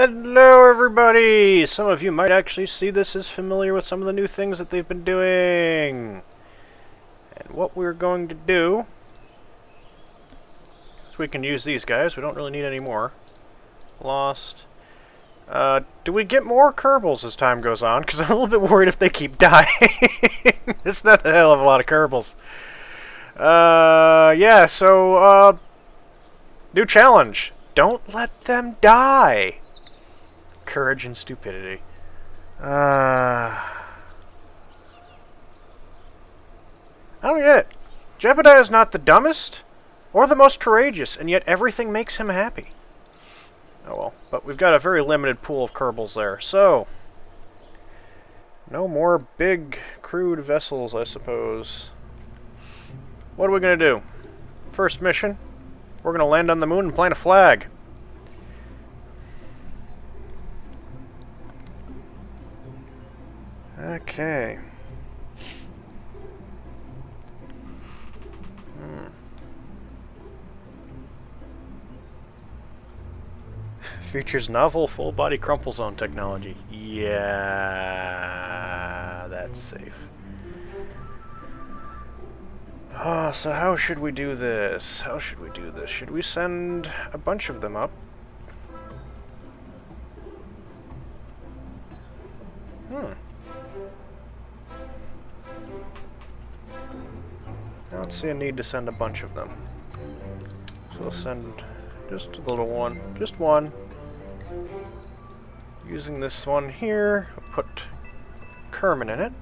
Hello everybody! Some of you might actually see this as familiar with some of the new things that they've been doing. And what we're going to do is we can use these guys. We don't really need any more. Lost. Do we get more Kerbals as time goes on? Because I'm a little bit worried if they keep dying. It's not a hell of a lot of Kerbals. Yeah, so, new challenge. Don't let them die. Courage and stupidity. I don't get it. Jebediah is not the dumbest or the most courageous, and yet everything makes him happy. Oh well, but we've got a very limited pool of Kerbals there, so no more big, crude vessels, I suppose. What are we going to do? First mission, we're going to land on the moon and plant a flag. Okay. Features novel full-body crumple zone technology. Yeah, that's safe. So how should we do this? How should we do this? Should we send a bunch of them up? I don't see a need to send a bunch of them. So we'll send just a little one. Just one. Using this one here, I'll put Kerman in it.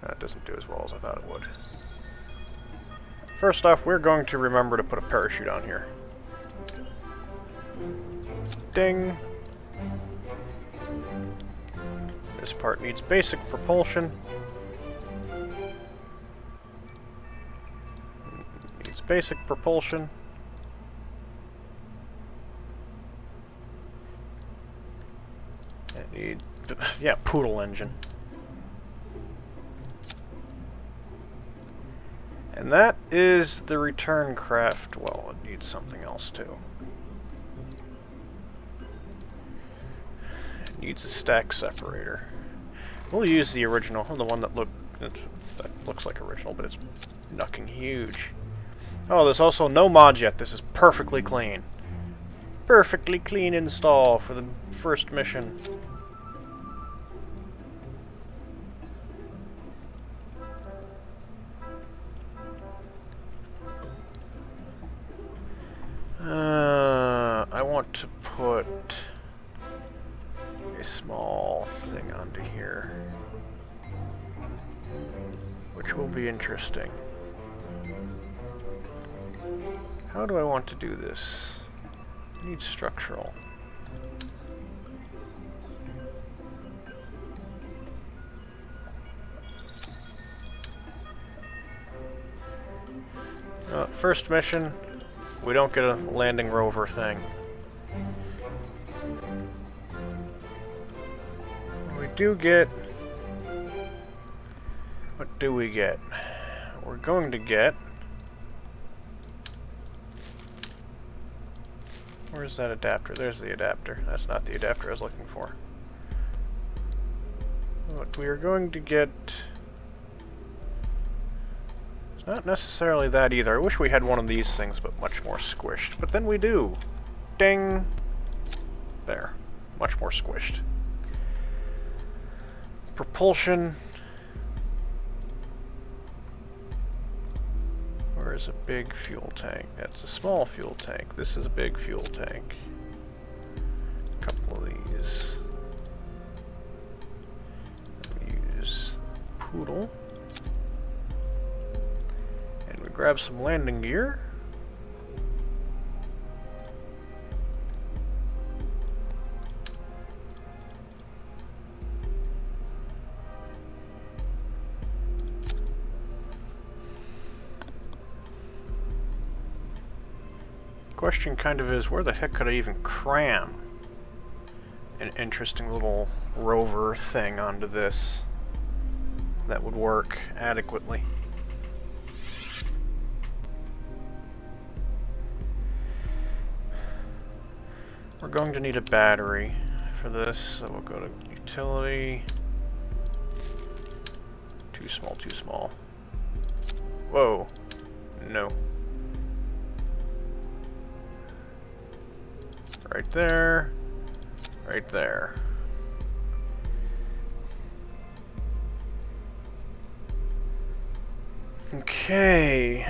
That doesn't do as well as I thought it would. First off, we're going to remember to put a parachute on here. Ding! This part needs basic propulsion. Needs basic propulsion. It needs, yeah, poodle engine. And that is the return craft. Well, it needs something else too. It needs a stack separator. We'll use the original, the one that looks like original, but it's fucking huge. Oh, there's also no mods yet. This is perfectly clean. Perfectly clean install for the first mission. I want to put a small thing onto here, which will be interesting. How do I want to do this? I need structural. First mission, we don't get a landing rover thing. We do get... What do we get? We're going to get... Where's that adapter? There's the adapter. That's not the adapter I was looking for. What we are going to get... It's not necessarily that either. I wish we had one of these things, but much more squished. But then we do. Ding! There. Much more squished. Propulsion. Where's a big fuel tank? That's a small fuel tank. This is a big fuel tank. A couple of these. We use Poodle. And we grab some landing gear. Question kind of is, where the heck could I even cram an interesting little rover thing onto this that would work adequately? We're going to need a battery for this, so we'll go to utility. Too small, too small. Whoa. No. Right there. Right there. Okay.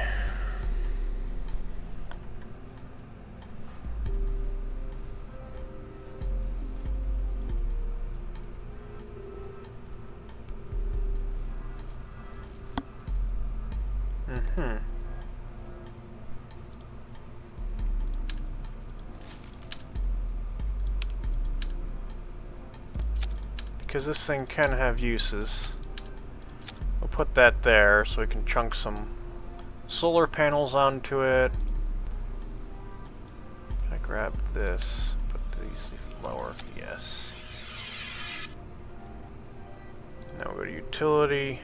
Because this thing can have uses. We'll put that there so we can chunk some solar panels onto it. Can I grab this? Put these lower. Yes. Now we'll go to utility.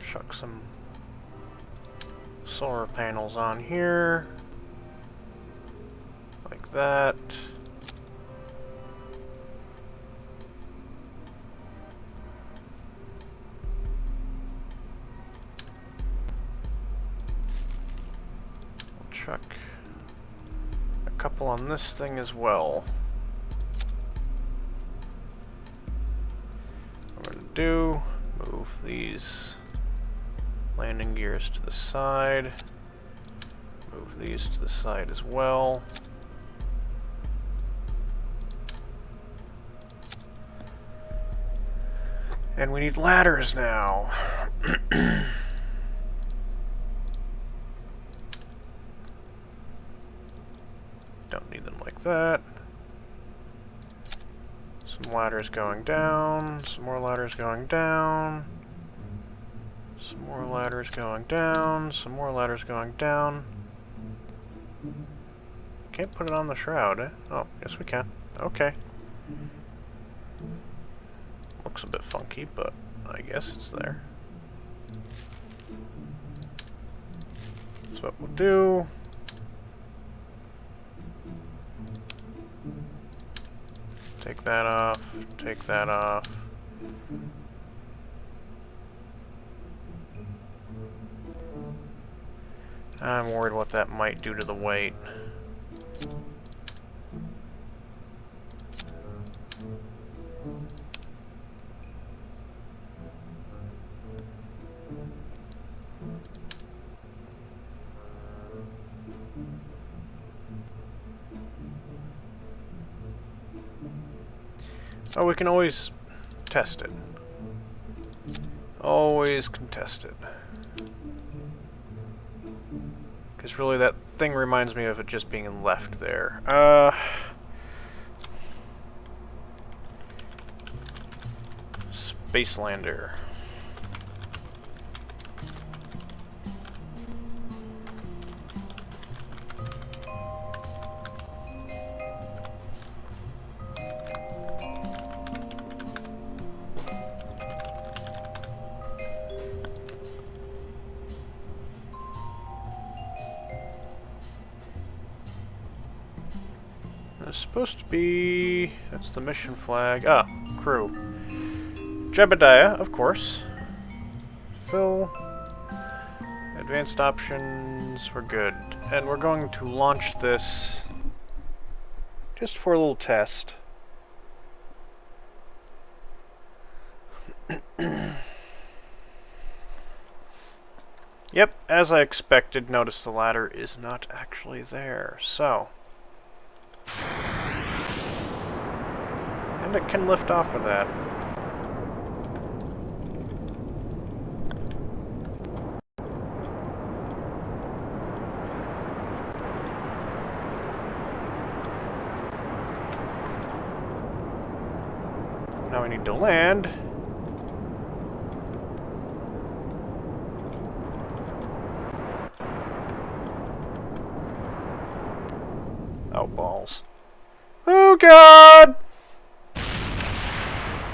Chuck some solar panels on here. Like that. We'll chuck a couple on this thing as well. What I'm going to do, move these landing gears to the side. Move these to the side as well. And we need ladders now. Don't need them like that. Some ladders going down. Some more ladders going down. Some more ladders going down. Some more ladders going down. Can't put it on the shroud, eh? Oh, yes we can. Okay. Looks a bit funky, but I guess it's there. That's what we'll do. Take that off. Take that off. I'm worried what that might do to the weight. Oh, we can always test it. Always can test it. Because really that thing reminds me of it just being left there. Spacelander. It's supposed to be... that's the mission flag. Ah, crew. Jebediah, of course. Fill. Advanced options, we're good. And we're going to launch this just for a little test. Yep, as I expected, notice the ladder is not actually there. So... and it can lift off of that. Now we need to land. Oh, balls. Oh, God!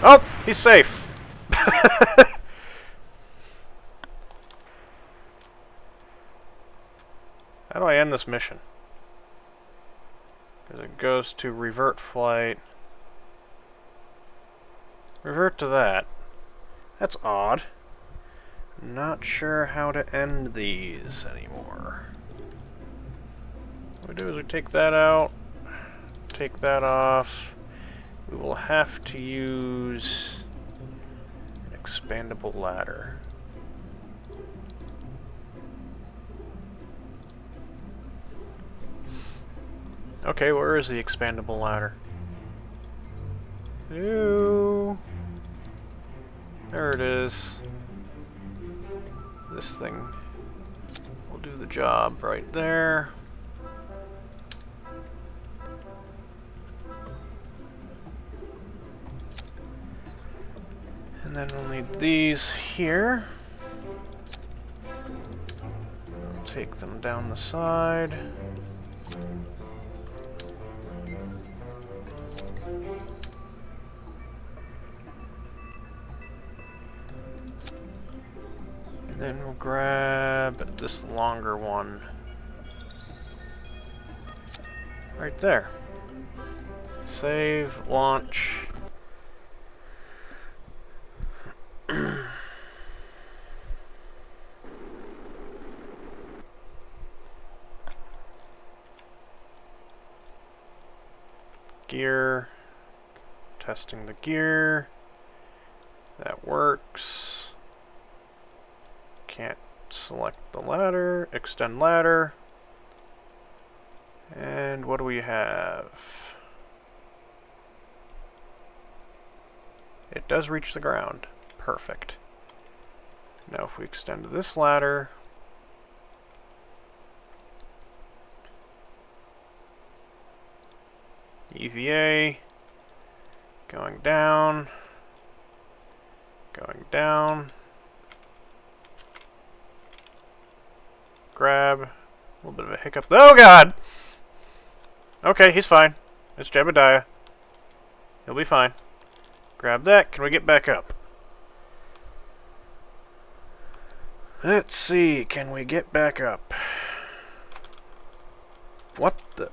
Oh, he's safe. How do I end this mission? Because it goes to revert flight. Revert to that. That's odd. Not sure how to end these anymore. What we do is we take that out, take that off. We will have to use an expandable ladder. Okay, where is the expandable ladder? Ooh. There it is. This thing will do the job right there. And then we'll need these here. I'll take them down the side. And then we'll grab this longer one. Right there. Save, launch. Gear. Testing the gear. That works. Can't select the ladder. Extend ladder. And what do we have? It does reach the ground. Perfect. Now if we extend this ladder, EVA, going down, grab, a little bit of a hiccup. Oh god! Okay, he's fine. It's Jebediah. He'll be fine. Grab that. Can we get back up? Let's see. Can we get back up? What the...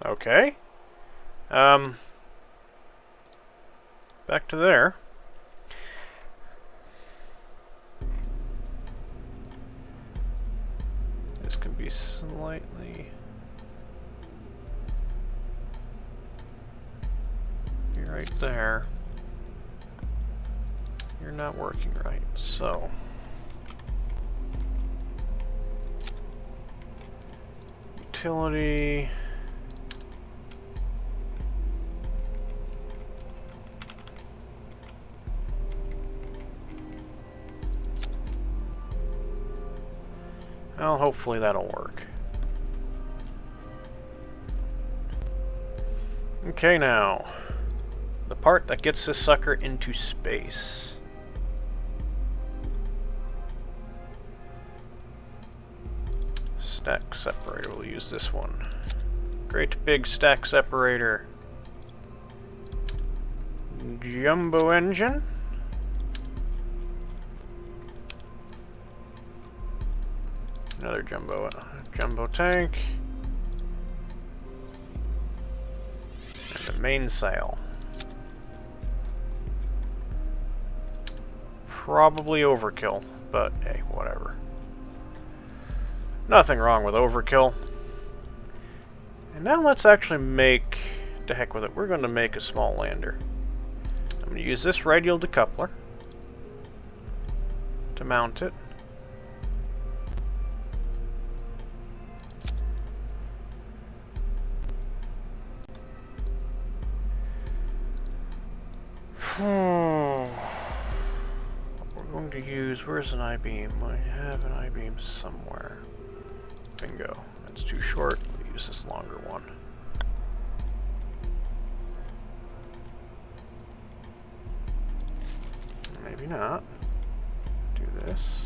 Okay. Back to there. This can be slightly... You're right there. You're not working right, so... Utility... Well, hopefully that'll work. Okay, now. The part that gets this sucker into space. Stack separator, we'll use this one. Great big stack separator. Jumbo engine. Another jumbo tank. And a mainsail. Probably overkill, but hey, whatever. Nothing wrong with overkill. And now let's actually make, to heck with it, we're going to make a small lander. I'm going to use this radial decoupler to mount it. What we're going to use, where's an I-beam? I have an I-beam somewhere. Bingo. That's too short. We'll use this longer one. Maybe not. Do this.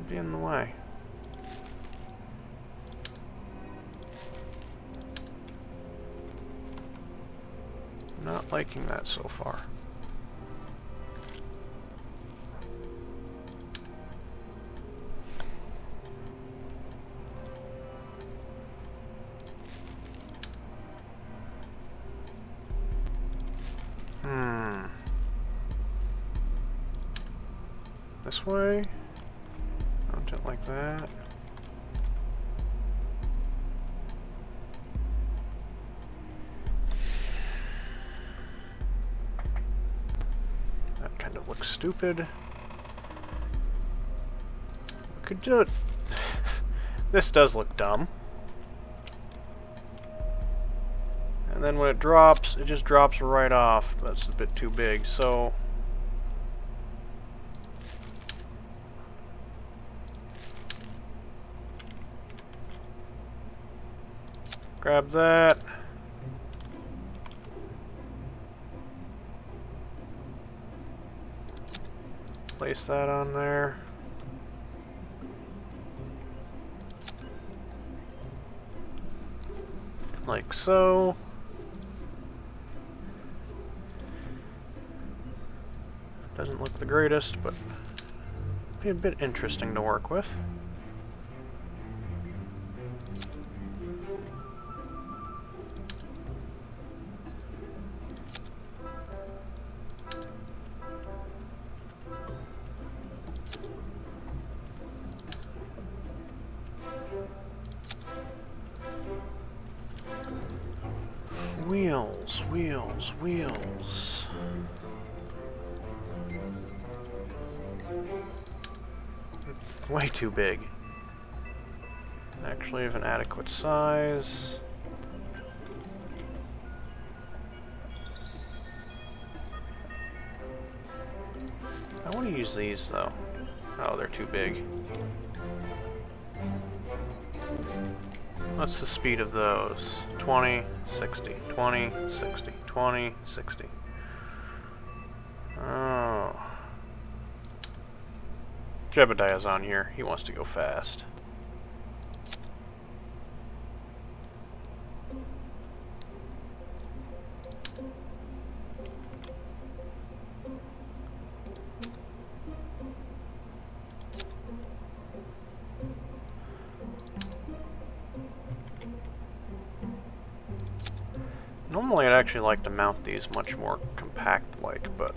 Be in the way. Not liking that so far. This way? Mount it like that. That kind of looks stupid. We could do it. This does look dumb. And then when it drops, it just drops right off. That's a bit too big, so... grab that. Place that on there. Like so. Doesn't look the greatest, but be a bit interesting to work with. Wheels, wheels, wheels. Way too big. Actually of an adequate size. I want to use these though. Oh, they're too big. What's the speed of those? 20, 60, 20, 60, 20, 60. Oh. Jebediah's on here. He wants to go fast. Normally I'd actually like to mount these much more compact-like, but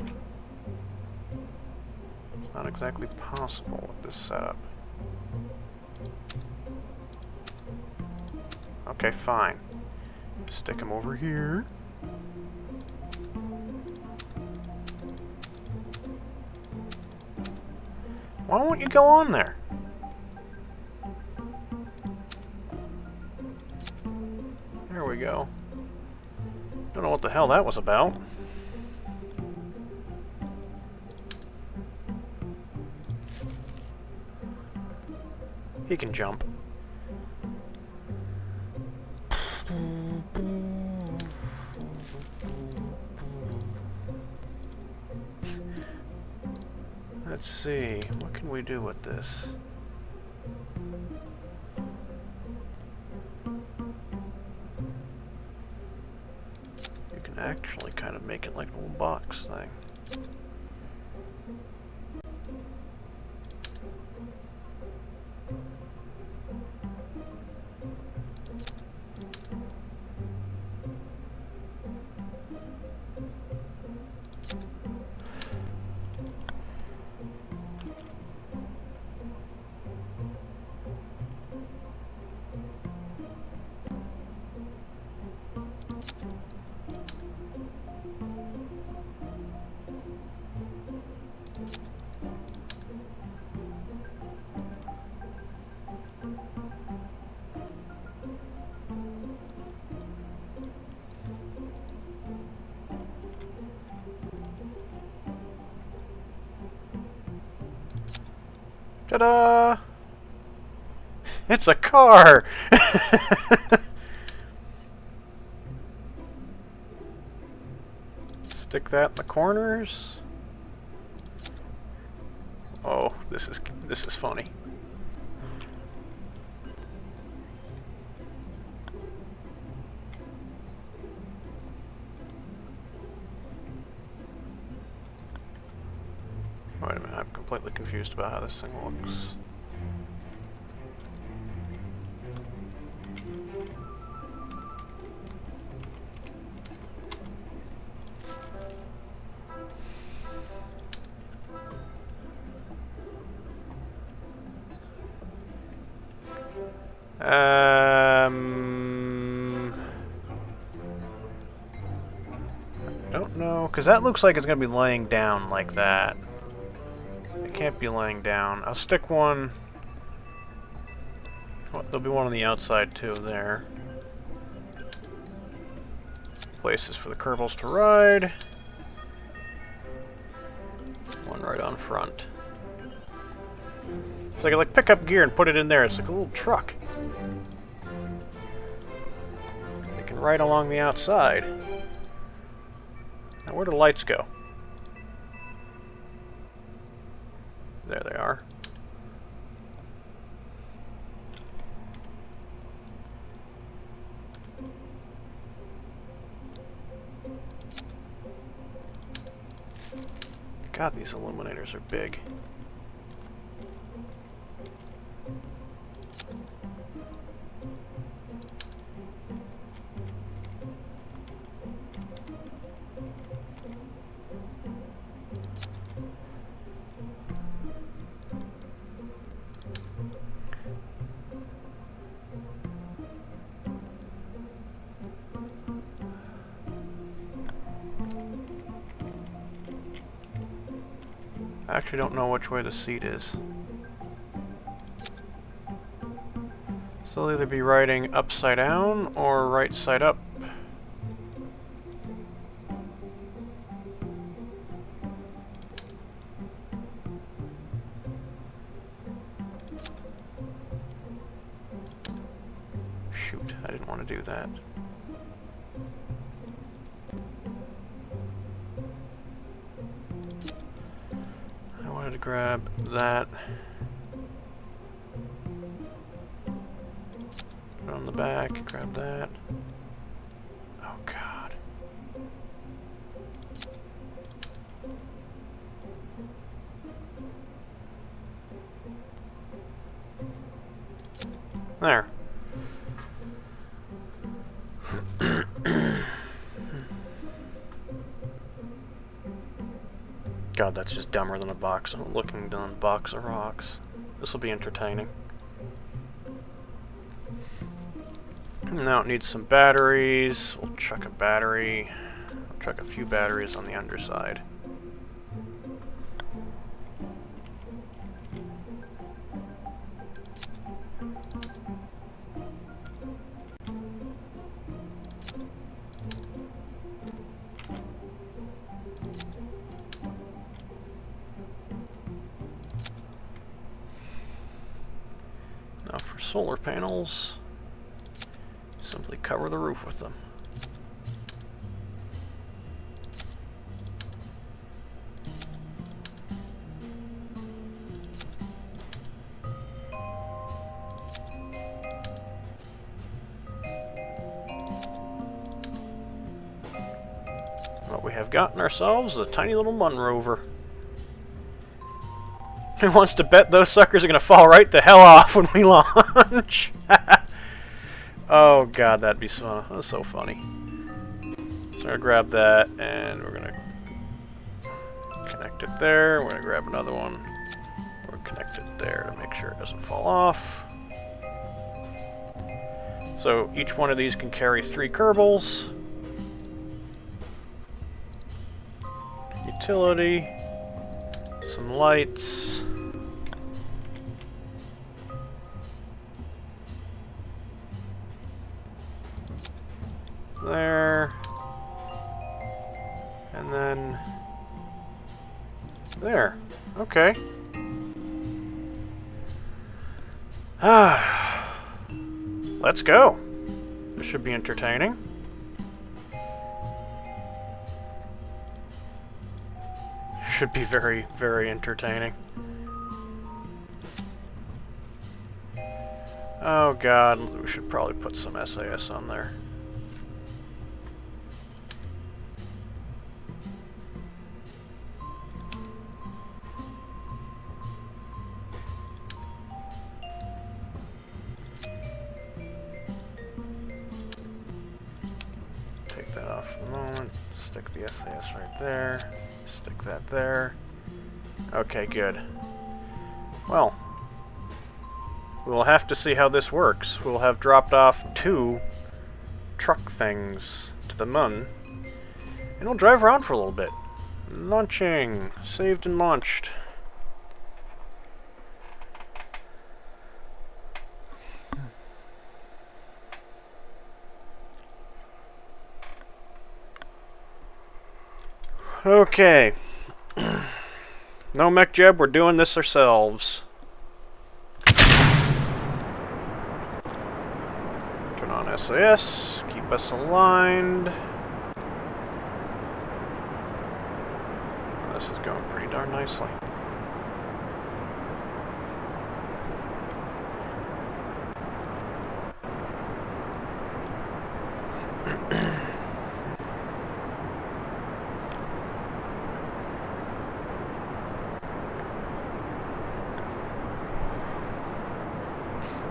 it's not exactly possible with this setup. Okay, fine. Stick them over here. Why won't you go on there? There we go. Don't know what the hell that was about. He can jump. Let's see, what can we do with this? You can actually kind of make it like a little box thing. Ta-da! It's a car! Stick that in the corners. Oh, this is funny. Wait a minute, I'm completely confused about how this thing looks. Don't know, because that looks like it's going to be laying down like that. It can't be laying down. I'll stick one... Well, there'll be one on the outside, too, there. Places for the Kerbals to ride. One right on front. So I can, like, pick up gear and put it in there. It's like a little truck. They can ride along the outside. Now, where do the lights go? There they are. God, these illuminators are big. I actually don't know which way the seat is. So they'll either be riding upside down or right side up. Shoot, I didn't want to do that. I wanted to grab that. Put it on the back, grab that. Oh God. There. God, that's just dumber than a box. I'm looking down a box of rocks. This will be entertaining. Now it needs some batteries. We'll chuck a battery. We'll chuck a few batteries on the underside. Now for solar panels, simply cover the roof with them. Well, we have gotten ourselves a tiny little Mun rover. Who wants to bet those suckers are going to fall right the hell off when we launch? Oh God, that'd be so, that's so funny. So we're going to grab that, and we're going to connect it there. We're going to grab another one. We're connect it there to make sure it doesn't fall off. So each one of these can carry 3 Kerbals. Utility. Some lights. There. And then there. Okay. Let's go. This should be entertaining. Should be very, very entertaining. Oh God, we should probably put some SAS on there. the SAS right there. Stick that there. Okay, good. Well, we'll have to see how this works. We'll have dropped off 2 truck things to the moon, and we'll drive around for a little bit. Launching. Saved and launched. Okay. No mech jeb, we're doing this ourselves. Turn on SAS, keep us aligned. This is going pretty darn nicely.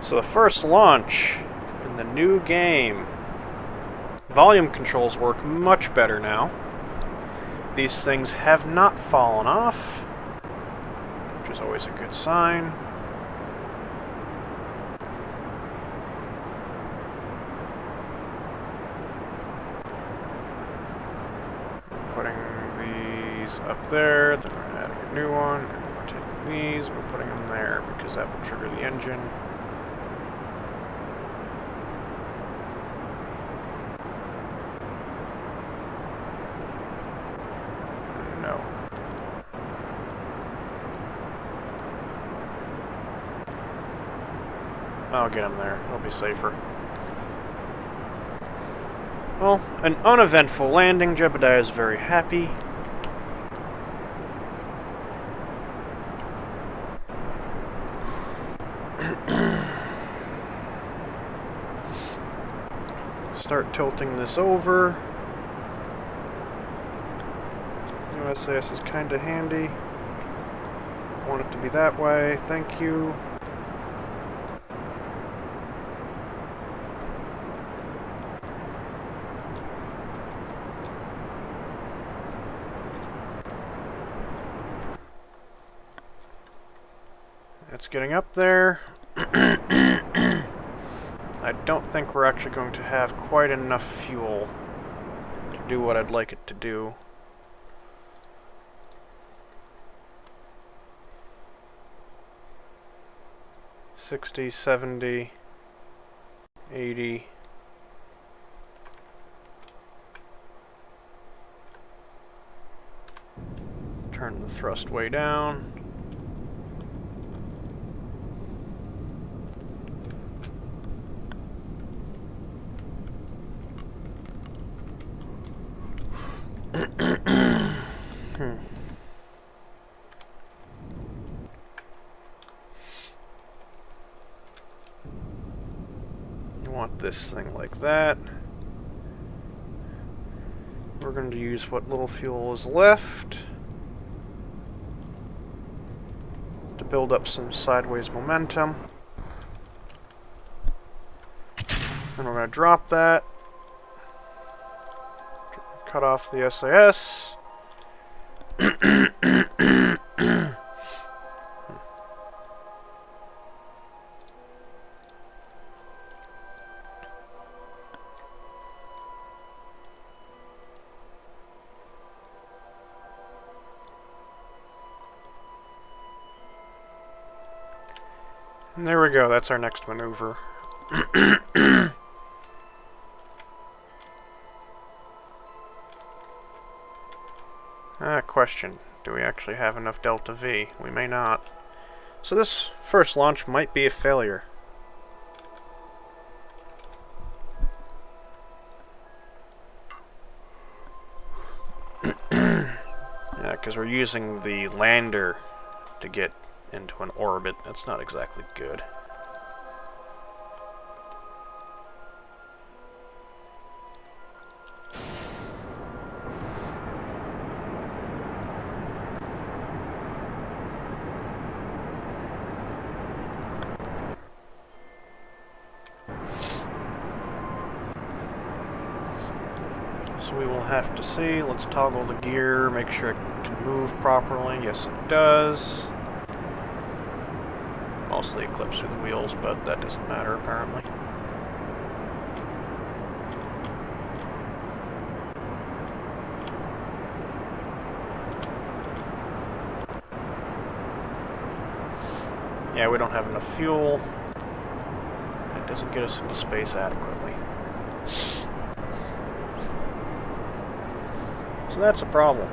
So the first launch in the new game. Volume controls work much better now. These things have not fallen off, which is always a good sign. We're putting these up there, then we're adding a new one, and we're taking these, and we're putting them there, because that will trigger the engine. I'll get him there. It'll be safer. Well, an uneventful landing. Jebediah is very happy. Start tilting this over. SAS is kind of handy. I want it to be that way. Thank you. It's getting up there. I don't think we're actually going to have quite enough fuel to do what I'd like it to do. $60, $70, $80. Turn the thrust way down. You want this thing like that. We're going to use what little fuel is left to build up some sideways momentum. And we're going to drop that. Cut off the SAS. And there we go, that's our next maneuver. Question. Do we actually have enough Delta V? We may not. So this first launch might be a failure. Yeah, because we're using the lander to get into an orbit. That's not exactly good. So we will have to see. Let's toggle the gear, make sure it can move properly. Yes, it does. Mostly it clips through the wheels, but that doesn't matter apparently. Yeah, we don't have enough fuel. That doesn't get us into space adequately. So that's a problem.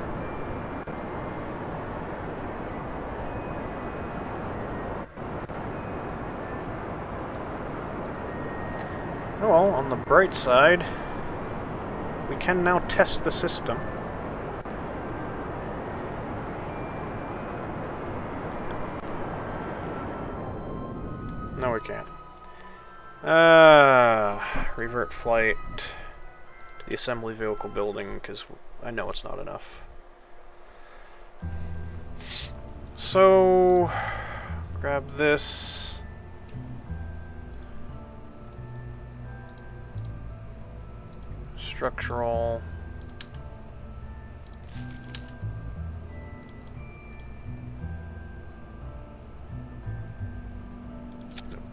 Oh well, on the bright side, we can now test the system. No, we can't. Revert flight to the assembly vehicle building, because I know it's not enough. So, grab this. Structural.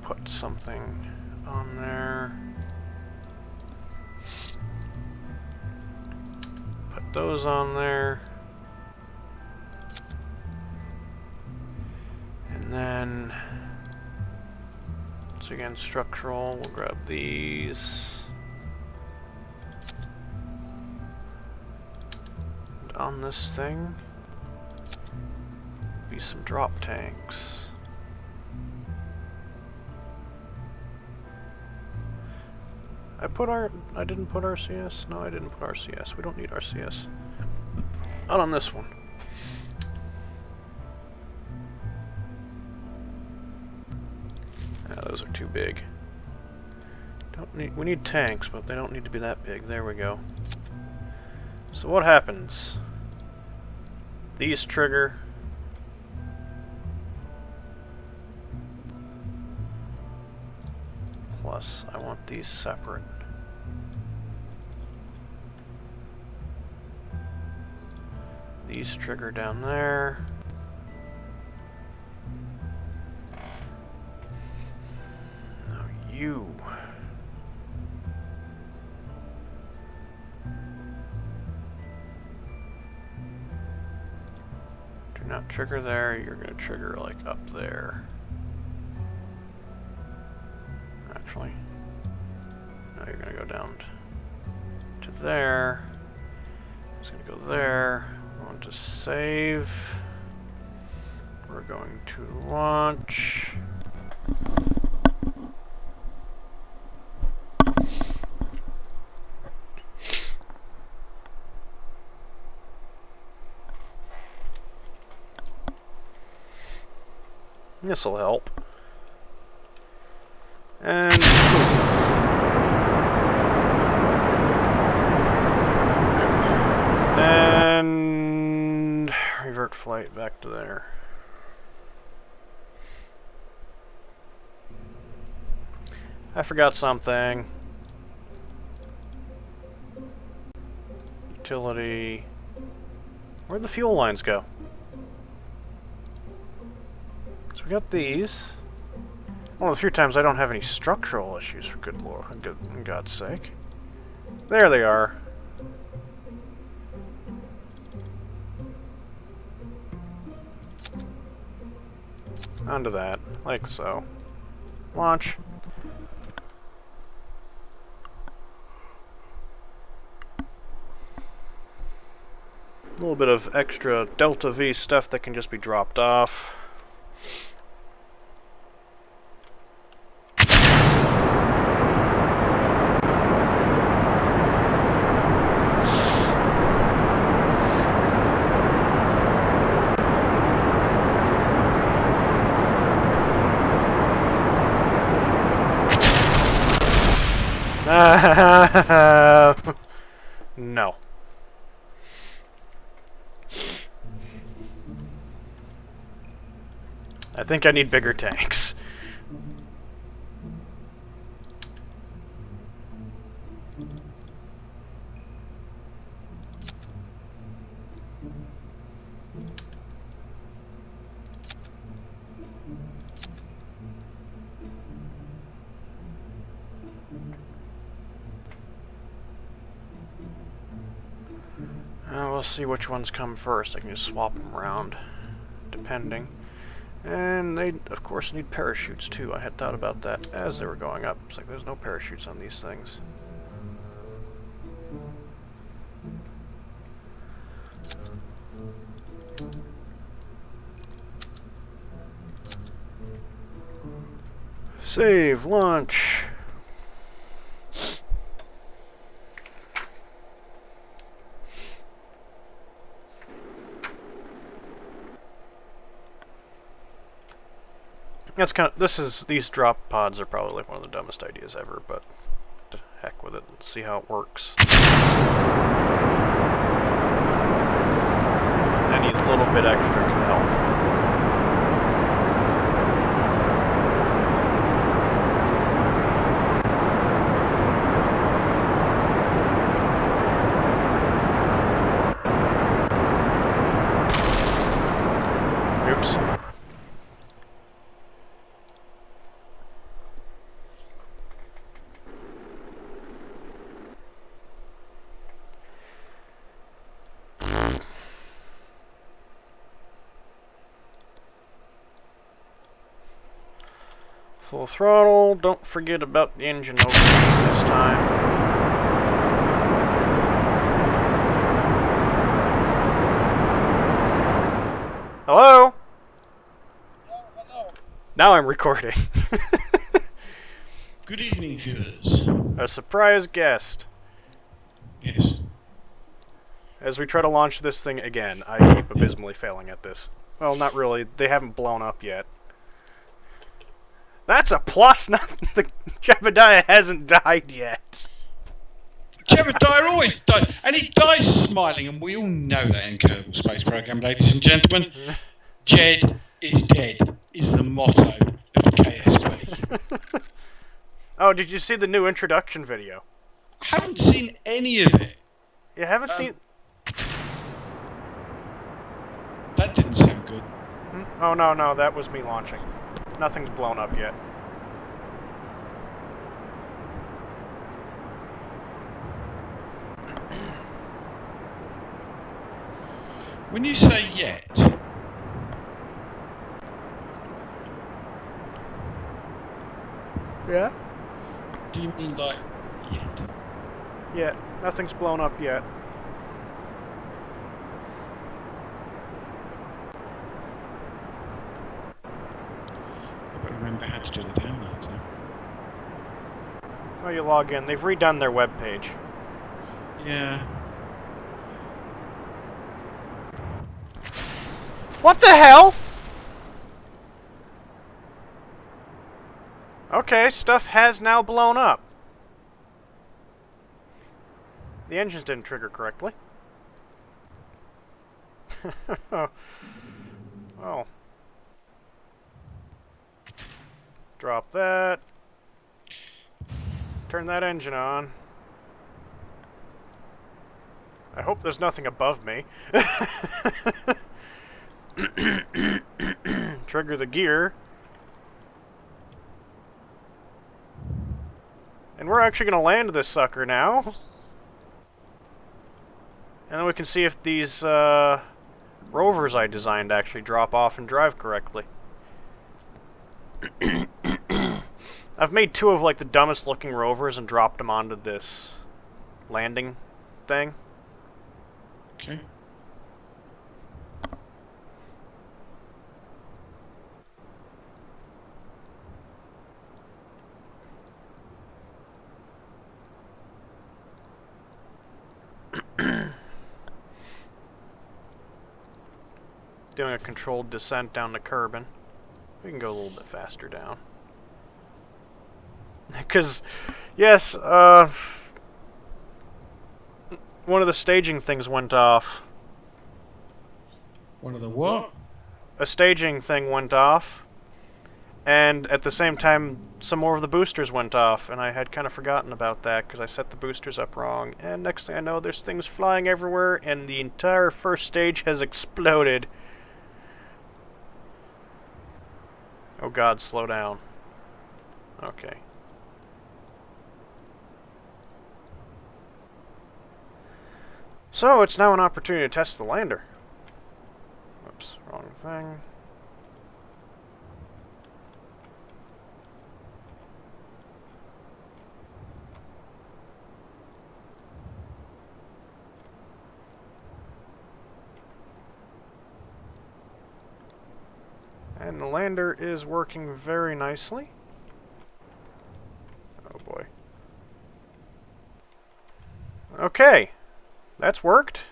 Put something on there. Put those on there. And then, once again, structural, we'll grab these. And on this thing, be some drop tanks. I didn't put RCS? No, I didn't put RCS. We don't need RCS. Not on this one. Those are too big. We need tanks, but they don't need to be that big. There we go. So what happens? These trigger. Plus, I want these separate. These trigger down there. Now you. Do not trigger there, you're going to trigger like up there. Actually, now you're going to go down to there. It's going to go there. We're going to save. We're going to launch. This'll help. And revert flight back to there. I forgot something. Utility. Where'd the fuel lines go? So we got these. One of the few times I don't have any structural issues, for good lord, in God's sake. There they are. Onto that, like so. Launch. A little bit of extra Delta V stuff that can just be dropped off. No. I think I need bigger tanks. We'll see which ones come first. I can just swap them around, depending. And they, of course, need parachutes, too. I had thought about that as they were going up. It's like, there's no parachutes on these things. Save launch. That's kind of, these drop pods are probably like one of the dumbest ideas ever, but to heck with it, let's see how it works. Any little bit extra can help. Oops. Full throttle. Don't forget about the engine overheating this time. Hello? Hello. Now I'm recording. Good evening, viewers. A surprise guest. Yes. As we try to launch this thing again, I keep abysmally failing at this. Well, not really. They haven't blown up yet. That's a plus. The Jebediah hasn't died yet. Jebediah always dies, and he dies smiling, and we all know that in Kerbal Space Program, ladies and gentlemen. Jed is dead is the motto of the KSP. Oh, did you see the new introduction video? I haven't seen any of it. You haven't seen... That didn't sound good. Oh, no, that was me launching. Nothing's blown up yet. When you say yet, Yeah? do you mean like yet? Yeah, nothing's blown up yet. I've got to remember how to do the download. So. Oh, you log in. They've redone their webpage. Yeah. What the hell? Okay, stuff has now blown up. The engines didn't trigger correctly. Oh. Drop that. Turn that engine on. I hope there's nothing above me. Trigger the gear. And we're actually going to land this sucker now. And then we can see if these rovers I designed actually drop off and drive correctly. I've made two of like the dumbest looking rovers and dropped them onto this landing thing. Okay. Doing a controlled descent down the Kerbin. We can go a little bit faster down. Because, yes, one of the staging things went off. One of the what? A staging thing went off. And at the same time, some more of the boosters went off, and I had kind of forgotten about that because I set the boosters up wrong. And next thing I know, there's things flying everywhere, and the entire first stage has exploded. Oh god, slow down. Okay. So, it's now an opportunity to test the lander. Whoops, wrong thing. And the lander is working very nicely. Oh boy. Okay, that's worked.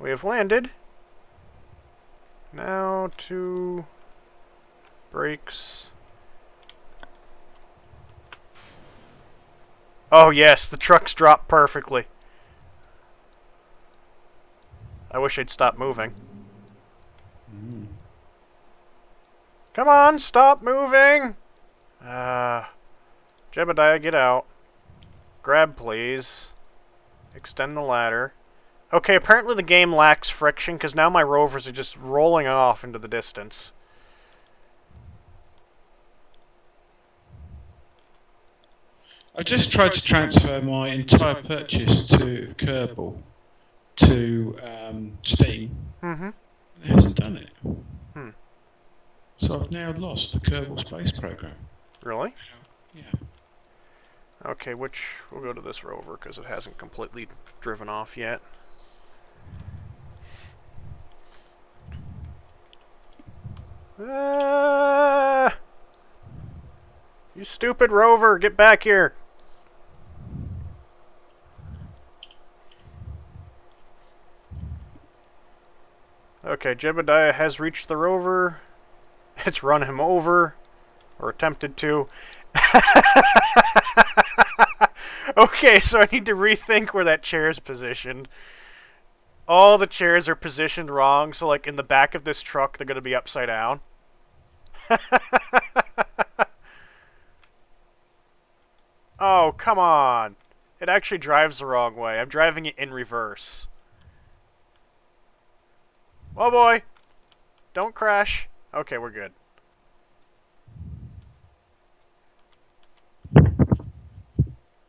We have landed. Now to brakes. Oh yes, the trucks drop perfectly. I wish they'd stop moving. Come on, stop moving! Jebediah, get out. Grab, please. Extend the ladder. Okay, apparently the game lacks friction, because now my rovers are just rolling off into the distance. I just tried to transfer my entire purchase to Kerbal to Steam. Mm-hmm. It hasn't done it. Hmm. So I've now lost the Kerbal Space Program. Really? Yeah. Okay, we'll go to this rover, because it hasn't completely driven off yet. You stupid rover, get back here! Okay, Jebediah has reached the rover. It's run him over. Or attempted to. Okay, so I need to rethink where that chair is positioned. All the chairs are positioned wrong, so like in the back of this truck, they're going to be upside down. Oh, come on. It actually drives the wrong way. I'm driving it in reverse. Oh boy. Don't crash. Okay, we're good.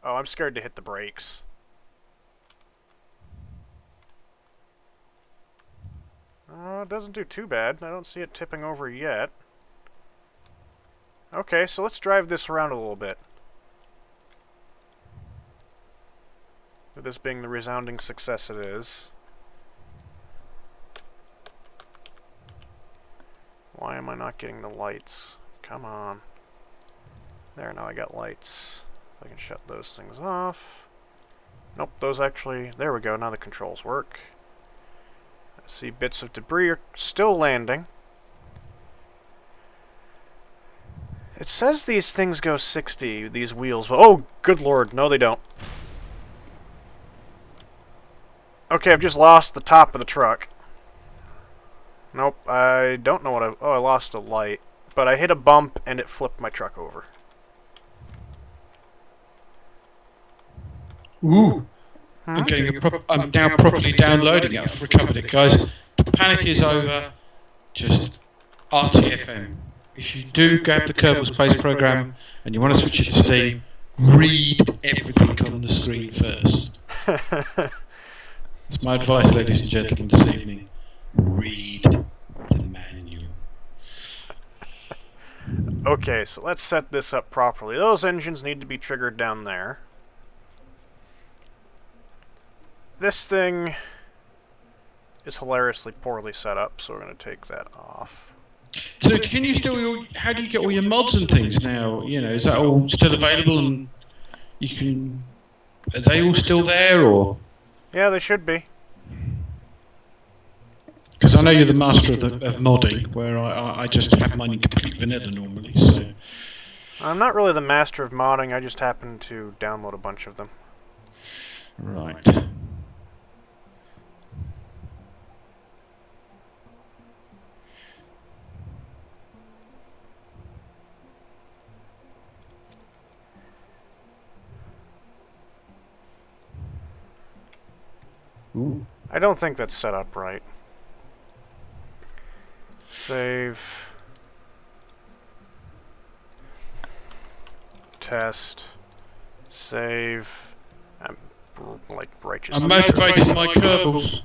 Oh, I'm scared to hit the brakes. It doesn't do too bad. I don't see it tipping over yet. Okay, so let's drive this around a little bit. With this being the resounding success it is. Why am I not getting the lights? Come on. There, now I got lights. I can shut those things off. Nope, those actually... There we go, now the controls work. I see bits of debris are still landing. It says these things go 60, these wheels. Oh, good lord, no they don't. Okay, I've just lost the top of the truck. Nope, I don't know what I... Oh, I lost a light. But I hit a bump and it flipped my truck over. Ooh. I'm now properly downloading it. I've recovered it, guys. The panic is over. Just RTFM. If you do have the Kerbal Space Program and you want to switch it to Steam, read everything on the screen first. That's my advice, ladies and gentlemen, this evening. Read the manual. Okay, so let's set this up properly. Those engines need to be triggered down there. This thing is hilariously poorly set up, so we're going to take that off. So can you still... How do you get all your mods and things now? You know, is that all still available and you can... Are they all still there, or...? Yeah, they should be. Because I know you're the master of modding, where I just have mine in complete vanilla normally, so... I'm not really the master of modding, I just happen to download a bunch of them. Right. Ooh. I don't think that's set up right. Save. Test. Save. I'm like righteous. I'm motivating my Kerbals.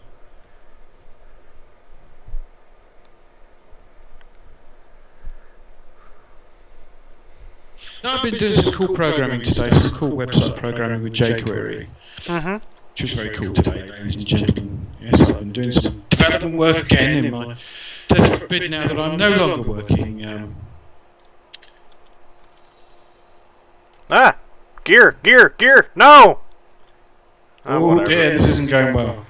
No, I've been doing some cool programming today, some cool website programming with jQuery. Mm-hmm. Which was very cool today, ladies and gentlemen. Yes, I've been doing some development work again in my desperate bid now that I'm no longer working. Ah! Gear! Gear! Gear! No! Oh dear, this isn't going well.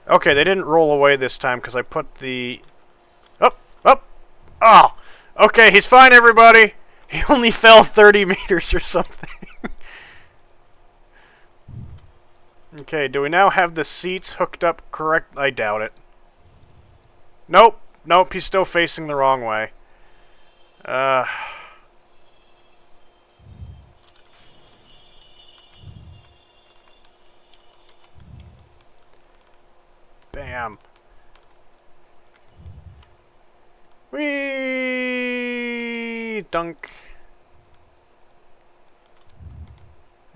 Okay, they didn't roll away this time because I put the... Up! Up! Oh! Okay, he's fine, everybody! He only fell 30 meters or something. Okay, do we now have the seats hooked up correct? I doubt it. Nope. Nope, he's still facing the wrong way. Bam. Whee! Dunk.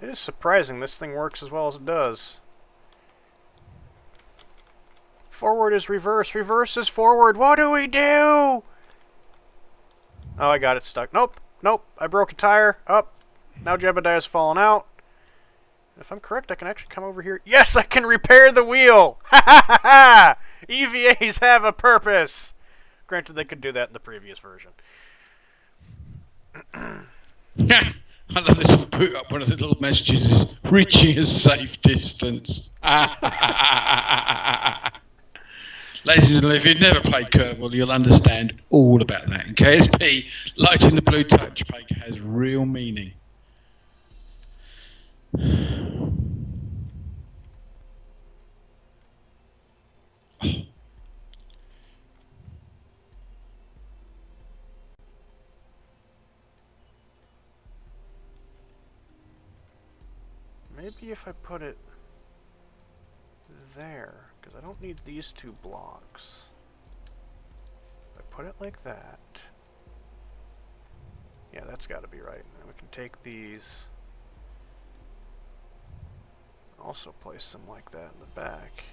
It is surprising this thing works as well as it does. Forward is reverse. Reverse is forward. What do we do? Oh, I got it stuck. Nope. Nope. I broke a tire. Up. Now Jebediah's fallen out. If I'm correct, I can actually come over here. Yes, I can repair the wheel! Ha ha ha ha! EVAs have a purpose! Granted, they could do that in the previous version. Yeah, I love this one. Put up one of the little messages reaching a safe distance. Ladies and gentlemen, if you've never played Kerbal, you'll understand all about that. In KSP, lighting the blue touchpad has real meaning. Maybe if I put it there, because I don't need these two blocks. If I put it like that, yeah, that's got to be right. And we can take these, also place them like that in the back.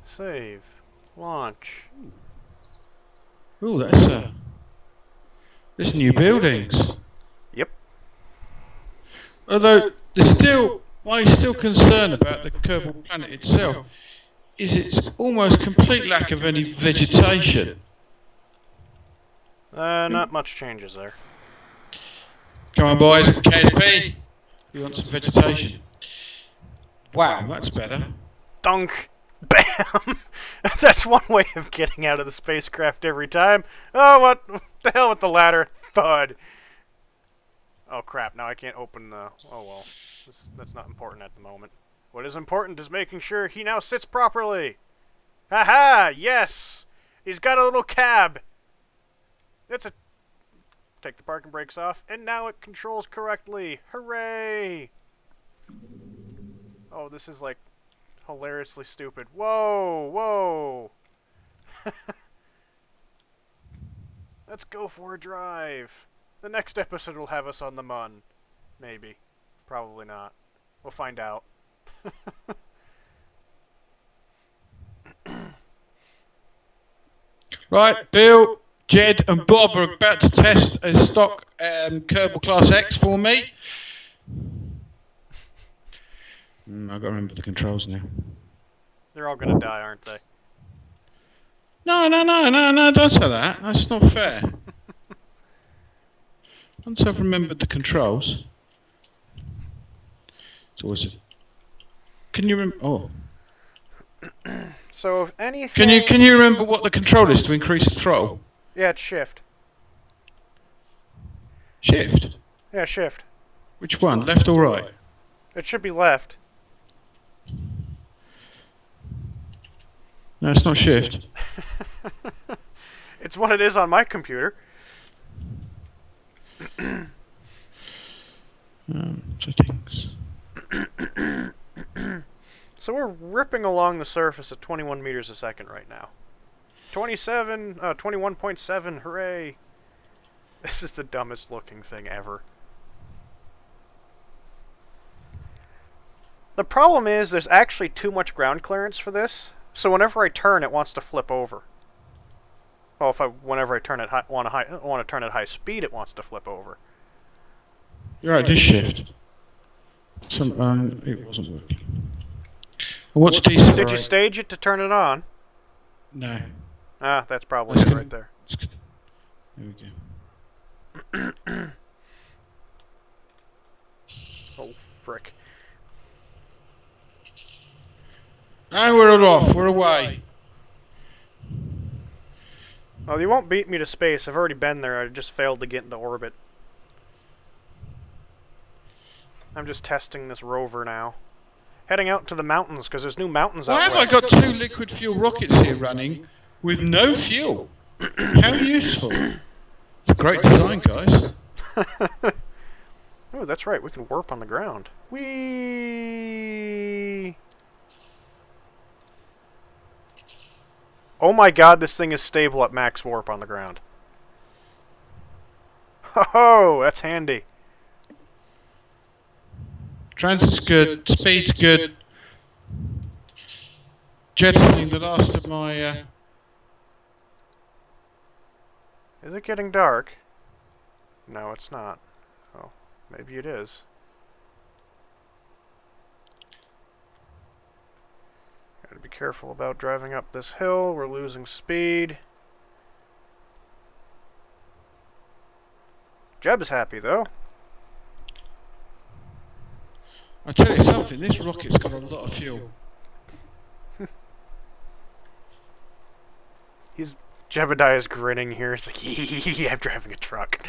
Save. Launch. Oh, that's there's new buildings. Yep. Although there's still, my still concern about the Kerbal planet itself is its almost complete lack of any vegetation. Not much changes there. Come on, boys, KSP. We want some vegetation. Wow, that's better. Dunk! Bam! That's one way of getting out of the spacecraft every time. Oh, what the hell with the ladder? Thud. Oh, crap. Now I can't open the... Oh, well. That's not important at the moment. What is important is making sure he now sits properly. Haha! Yes! He's got a little cab. It's a... Take the parking brakes off, and now it controls correctly. Hooray! Oh, this is like... hilariously stupid. Whoa! Whoa! Let's go for a drive. The next episode will have us on the Mun. Maybe. Probably not. We'll find out. Right, Bill, Jed and Bob are about to test a stock Kerbal Class X for me. I've got to remember the controls now. They're all gonna die, aren't they? No, don't say that. That's not fair. Once I've remembered the controls... It's always a... Can you remember... Oh. So if anything... Can you remember what the control is to increase the throttle? Yeah, it's shift. Shift? Yeah, shift. Which one? Left or right? It should be left. No, it's not shift. It's what it is on my computer. Settings. So we're ripping along the surface at 21 meters a second right now. 21.7, hooray! This is the dumbest looking thing ever. The problem is there's actually too much ground clearance for this, so whenever I turn it wants to flip over. Well, whenever I turn it want to turn at high speed, it wants to flip over. You're right, this shift. It wasn't working. What's decelerate? Did you stage it to turn it on? No. Ah, that's probably it right there. There we go. Oh, frick. No, we're off. We're away. Well, you won't beat me to space. I've already been there. I just failed to get into orbit. I'm just testing this rover now. Heading out to the mountains, because there's new mountains out west. Why have I got 2 liquid fuel rockets here running with no fuel? How useful. It's a great design, guys. Oh, that's right. We can warp on the ground. Whee! Oh my god, this thing is stable at max warp on the ground. Ho-ho! That's handy. Transit's good. Speed's good. Jettisoning the last of my... Is it getting dark? No, it's not. Oh, maybe it is. Gotta be careful about driving up this hill. We're losing speed. Jeb's happy, though. I'll tell you something, this rocket's got a lot of fuel. Jebediah's grinning here. He's like, hee, I'm driving a truck.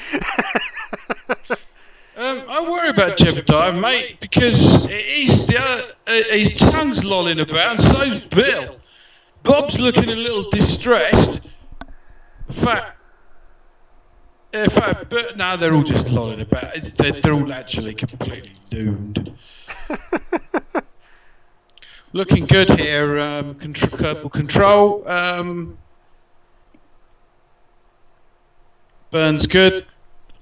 I worry about Jebediah, mate, because his tongue's lolling about, and so's Bill. Bob's looking a little distressed. But now they're all just lolling about. They're all actually completely doomed. Looking good here, Kerbal Control. Burns good.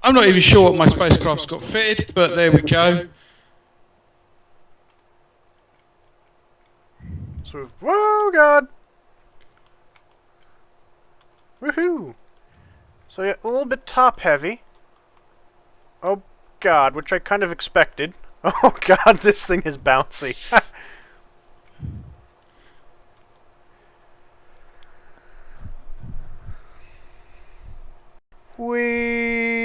I'm not even sure what my spacecraft's got fitted, but there we go. So, whoa, God! Woohoo! So yeah, a little bit top heavy. Oh God, which I kind of expected. Oh God, this thing is bouncy. Whee!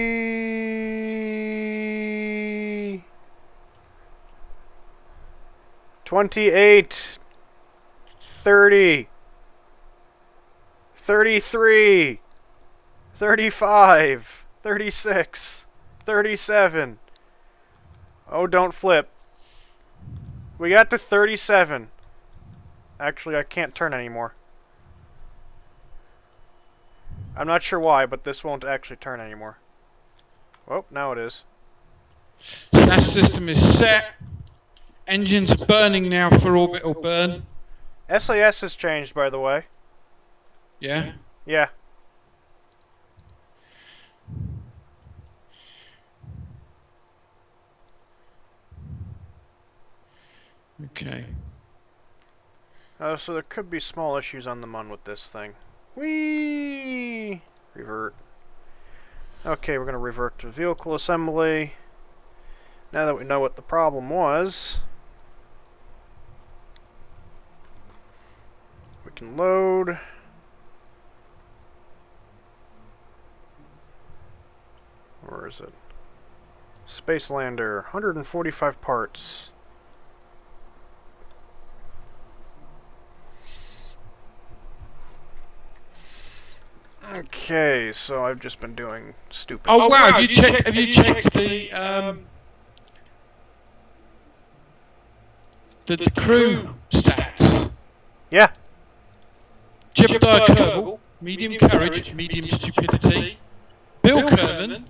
28, 30, 33, 35, 36, 37. Oh, don't flip. We got to 37. Actually, I can't turn anymore. I'm not sure why, but this won't actually turn anymore. Oh, now it is. SAS system is set. Engines are burning now for orbital burn. SAS has changed, by the way. Yeah? Yeah. Okay. So there could be small issues on the MUN with this thing. Whee! Revert. Okay, we're going to revert to vehicle assembly. Now that we know what the problem was, we can load. Where is it? Space Lander, 145 parts. Okay, so I've just been doing stupid Oh stuff. wow, have you checked the crew stats? Yeah. Jebediah Kerbal, medium courage, medium stupidity. Bill Kerman,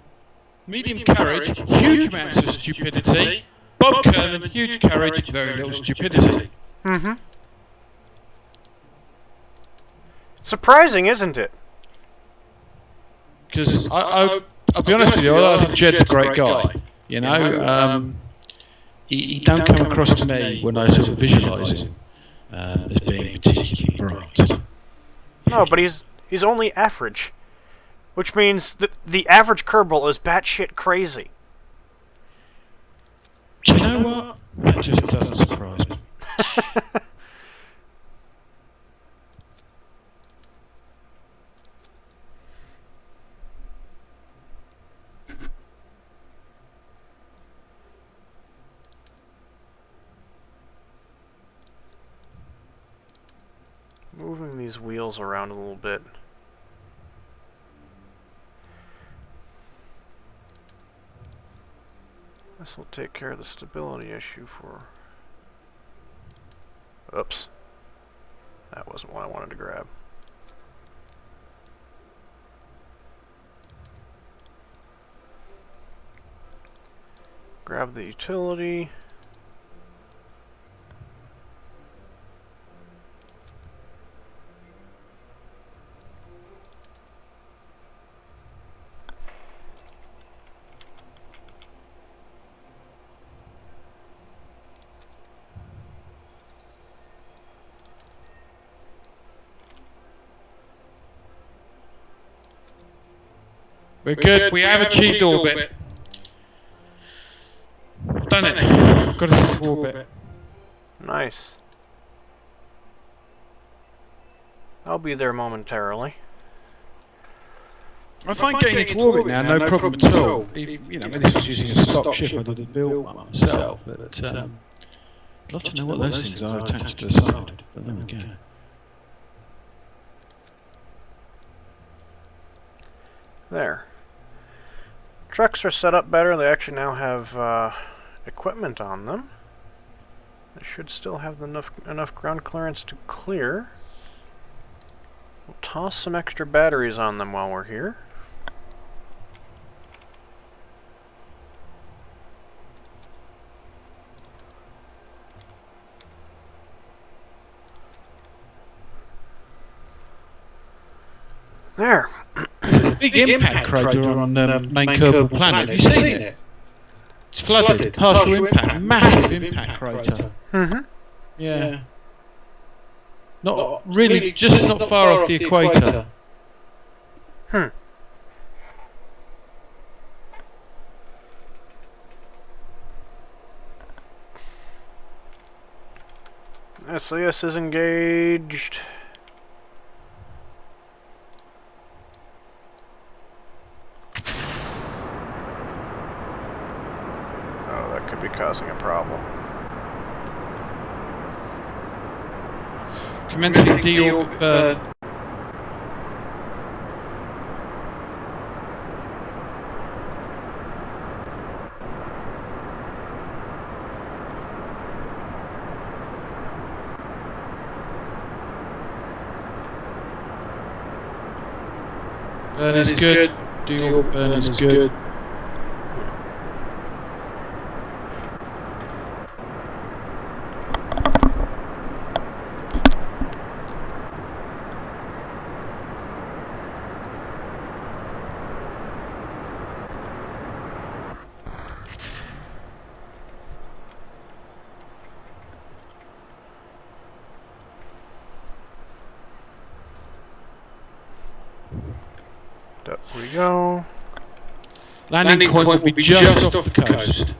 medium courage, huge amounts of stupidity. Bob Kerman, huge courage, very little stupidity. Mm-hmm. Surprising, isn't it? Because I'll be honest with you, I think Jed's a great guy. You know, he don't come across to me when I sort of visualise him as being particularly bright. No, but he's only average, which means that the average Kerbal is batshit crazy. Do you know what? That just doesn't surprise me. Moving these wheels around a little bit. This will take care of the stability issue for... Oops. That wasn't what I wanted to grab. Grab the utility. We're good. We have achieved orbit. We've done it. We've got us into orbit. Nice. I'll be there momentarily. I find getting into orbit now no problem at all. You know, this was using a stock ship. I didn't build one myself, but I'd love to know what those things are attached to the side. But there we go. There. Trucks are set up better. They actually now have equipment on them. They should still have enough ground clearance to clear. We'll toss some extra batteries on them while we're here. There. Big impact crater on main Kerbal planet. Have you seen it? It's flooded. Partial impact. Massive impact crater. Mm-hmm. Yeah. Not really, just not far off the equator. Hmm. SAS is engaged. Oh, that could be causing a problem. Commencing deorbit. Burn is good. Deorbit burn is good. Up we go. Landing point will be just off the coast.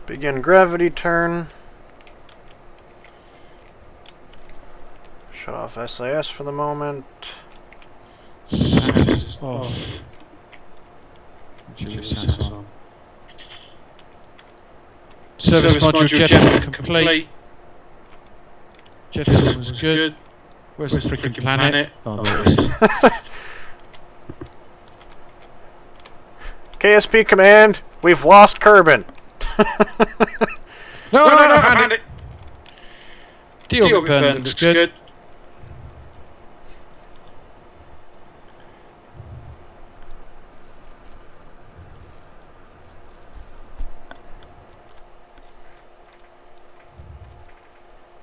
Begin gravity turn. Shut off SAS for the moment. SAS off. SAS on. Service module jet complete. Jet was good. Where's the freaking planet? Oh, there it is. KSP command, we've lost Kerbin. No, Deorbit burn looks good.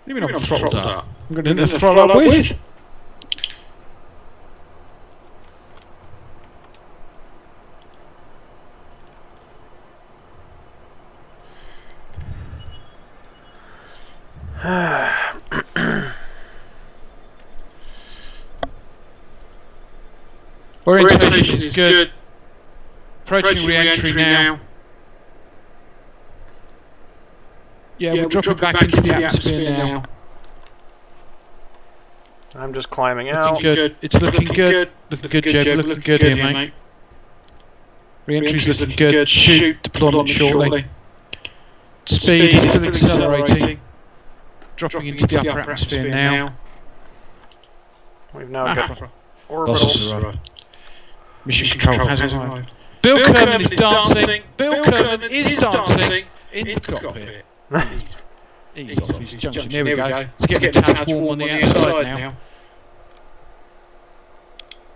What do you mean I'm throttled up? I'm going to throttle up with. Orientation is good. Approaching re-entry now. Yeah, we're dropping back into the atmosphere now. I'm just climbing out. Looking good. It's looking good. Looking good, Jeb. Looking good here, mate. Re-entry's looking good. Shoot deployment shortly. Speed is still accelerating. Dropping into the upper atmosphere now. We've now got orbital. Mission control has arrived. Bill Kerman is dancing. Bill Kerman is dancing in the cockpit. He's off his junction. There we go. Let's get the tabs warm on the outside now.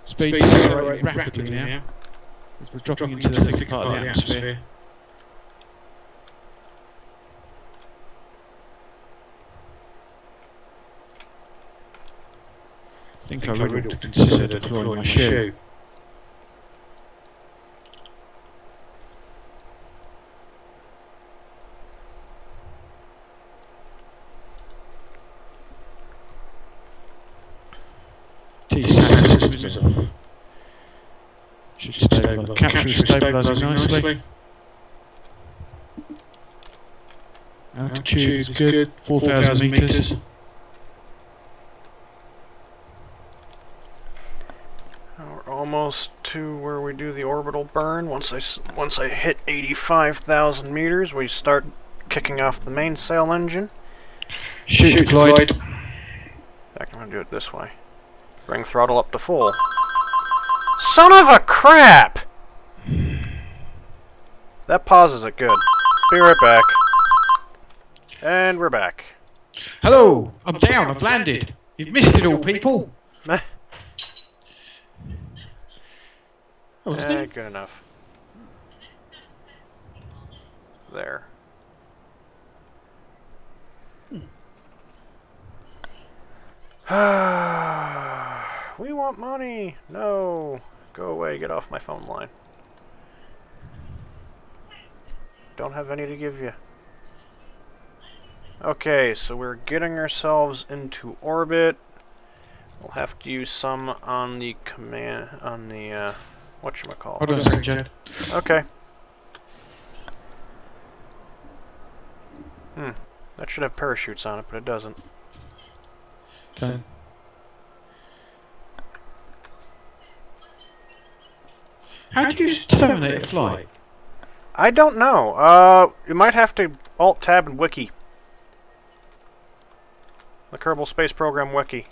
Speed accelerating rapidly now. We're dropping into the thick part of the atmosphere. I think I really ought to consider deploying my chute. T-SAT systems off. Should stabilise. Capture is stabilising nicely. Altitude is good, 4,000 metres. We're almost to where we do the orbital burn. Once I hit 85,000 meters, we start kicking off the mainsail engine. Chute deployed. In fact, I'm going to do it this way. Bring throttle up to full. Son of a crap! That pauses it good. Be right back. And we're back. Hello, I'm down, I've landed. You've missed it all, people. Good enough. There. We want money! No! Go away, get off my phone line. Don't have any to give you. Okay, so we're getting ourselves into orbit. We'll have to use some on the command, on the, whatchamacallit. Hold on a second, Jed. Okay. That should have parachutes on it, but it doesn't. Okay. How do you terminate a flight? I don't know. You might have to Alt-Tab and Wiki. The Kerbal Space Program Wiki.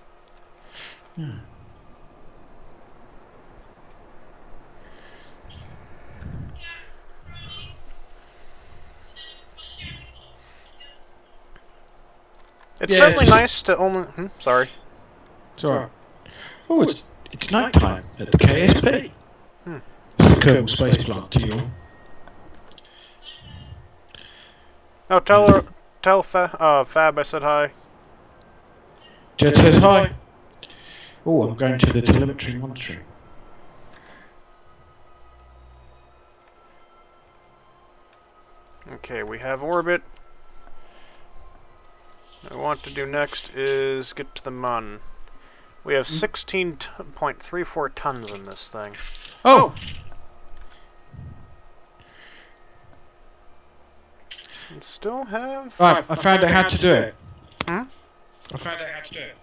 It's certainly nice to only... sorry. It's alright. Oh, it's night time at the KSP. It's the Kerbal Space Plant to you. Oh, tell Fab I said hi. Jed says hi. Oh, I'm going to the telemetry monitoring. Okay, we have orbit. What I want to do next is get to the Mun. We have 16.34 tons in this thing. Oh! And still have... Right, I found out how to do it. Hmm? I found out how to do it.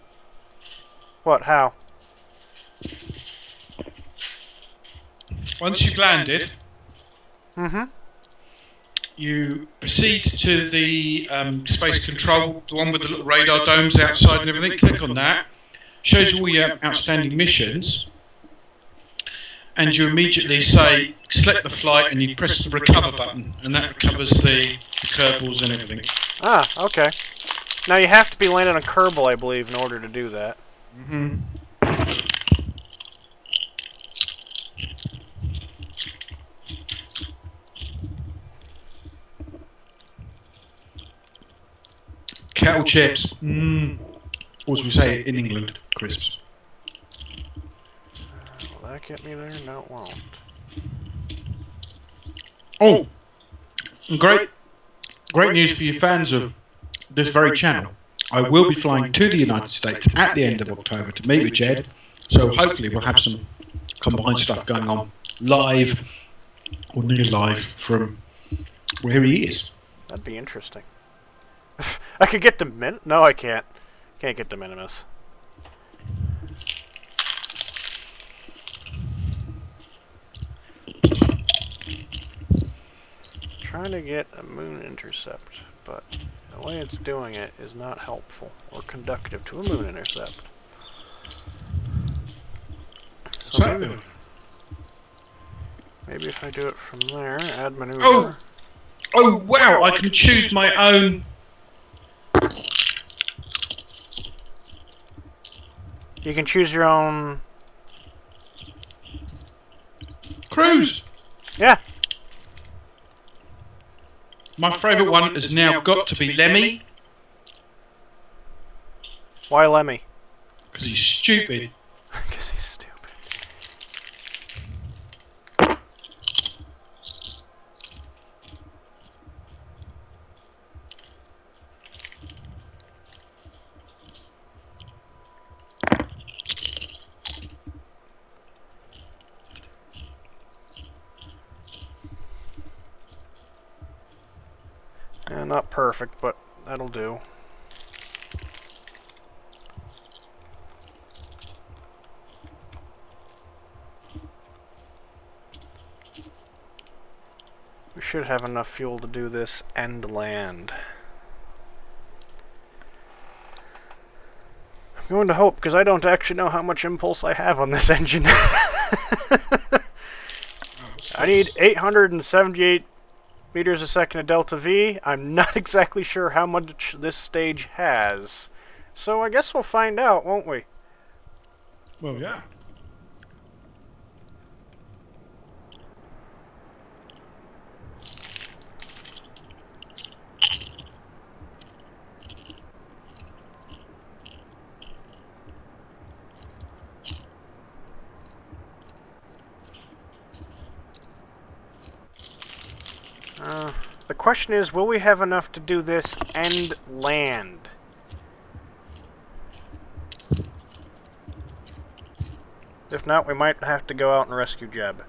What? How? Once you've landed, you proceed to the space control, the one with the little radar domes outside and everything. Click on that. Shows you all your outstanding missions. And you immediately say, select the flight, and you press the recover button. And that recovers the Kerbals and everything. Ah, okay. Now you have to be landing on Kerbal, I believe, in order to do that. Mm-hmm. Kettle chips. Or as we say in England, crisps. Will that get me there? No, it won't. Oh, great news for you fans of this very channel. I will be flying to the United States at the end of October to meet with Jed. So hopefully we'll have some combined stuff going on live or near live from where he is. That'd be interesting. I could get to No, I can't. Can't get to Minimus. Trying to get a moon intercept, but the way it's doing it is not helpful or conductive to a moon intercept. So maybe if I do it from there, add maneuver. Oh wow! I can choose my own. You can choose your own cruise. Yeah. My favourite one has now got to be Lemmy. Why Lemmy? Because he's stupid. Because he's stupid. Not perfect, but that'll do. We should have enough fuel to do this and land. I'm going to hope, because I don't actually know how much impulse I have on this engine. I need 878 meters a second of delta V. I'm not exactly sure how much this stage has. So I guess we'll find out, won't we? Well, yeah. The question is, will we have enough to do this and land? If not, we might have to go out and rescue Jeb.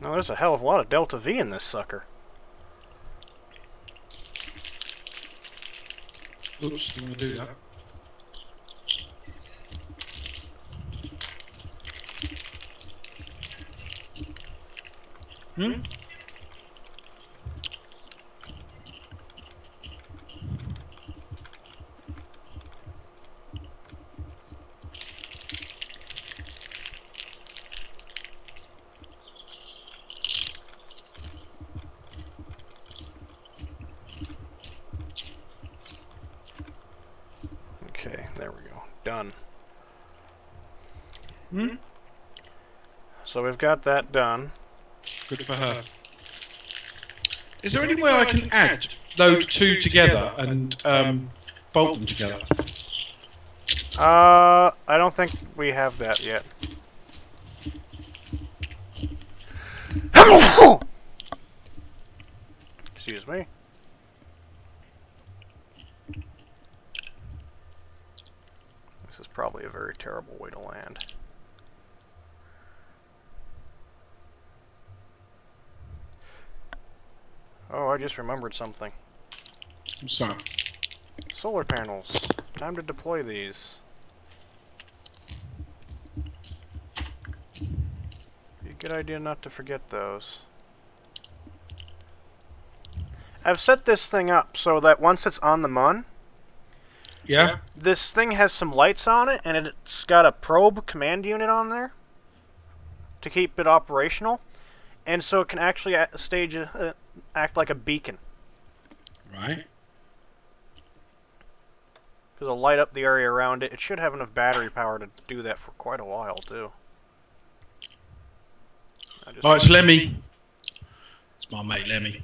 No, there's a hell of a lot of delta V in this sucker. Oops, I'm going to do that. Okay, there we go. Done. So we've got that done. Good for her. Is there any way I can add those two together and bolt them together? I don't think we have that yet. Excuse me. This is probably a very terrible way to land. Oh, I just remembered something. I'm sorry. Solar panels. Time to deploy these. Be a good idea not to forget those. I've set this thing up so that once it's on the mun, Yeah. This thing has some lights on it, and it's got a probe command unit on there to keep it operational, and so it can actually act like a beacon. Right. Because it'll light up the area around it. It should have enough battery power to do that for quite a while, too. Oh, it's Lemmy. It's my mate Lemmy.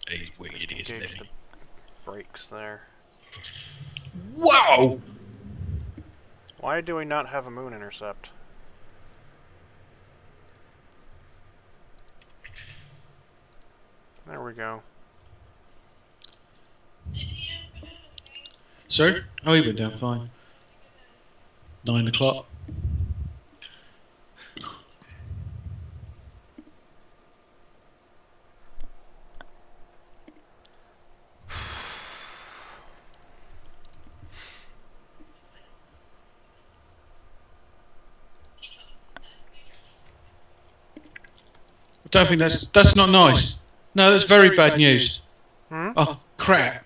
He's wicked, he is, Engage Lemmy. the brakes there. Whoa! Why do we not have a moon intercept? There we go. Sir? Oh, he went down fine. 9 o'clock. I don't think that's not nice. No, that's very bad news. Hmm? Oh, crap.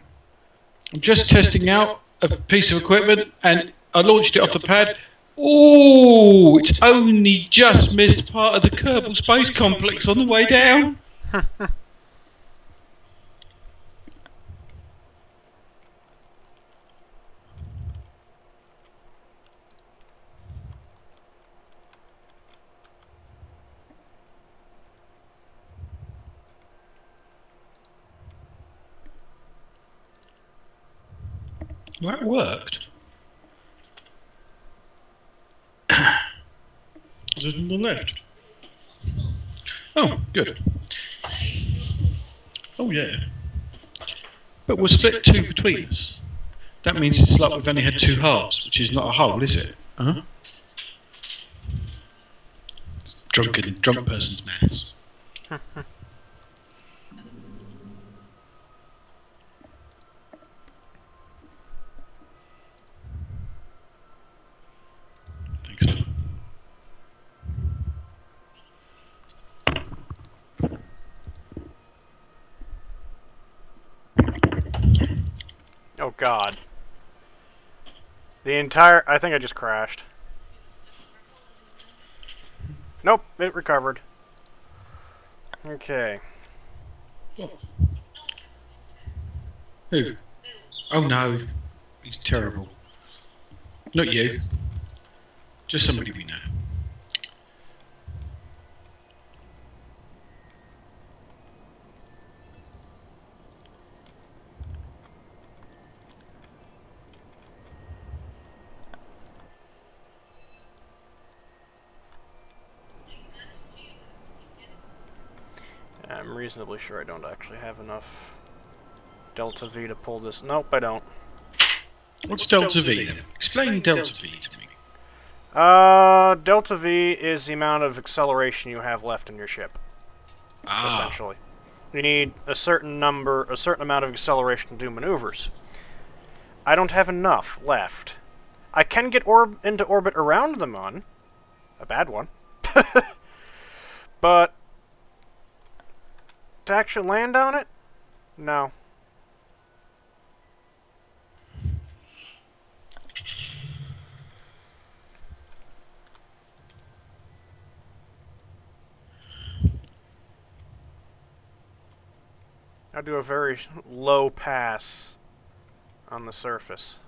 I'm just testing out a piece of equipment and I launched it off the pad. Ooh, it's only just missed part of the Kerbal Space Complex on the way down. That worked. There's on the left. Oh, good. Oh, yeah. But we're split two between us. That means it's like we've only had two halves, which is not a whole, is it? Huh? Drunk person's maths. Thanks. Oh god. I think I just crashed. Nope, it recovered. Okay. Who? Oh no, he's terrible. Not you. Just somebody we know. I'm reasonably sure I don't actually have enough Delta V to pull this. Nope, I don't. What's Delta V then? Explain Delta V to me. Delta V is the amount of acceleration you have left in your ship. Essentially. You need a certain amount of acceleration to do maneuvers. I don't have enough left. I can get into orbit around the Mun. A bad one. But to actually land on it? No. I'll do a very low pass on the surface.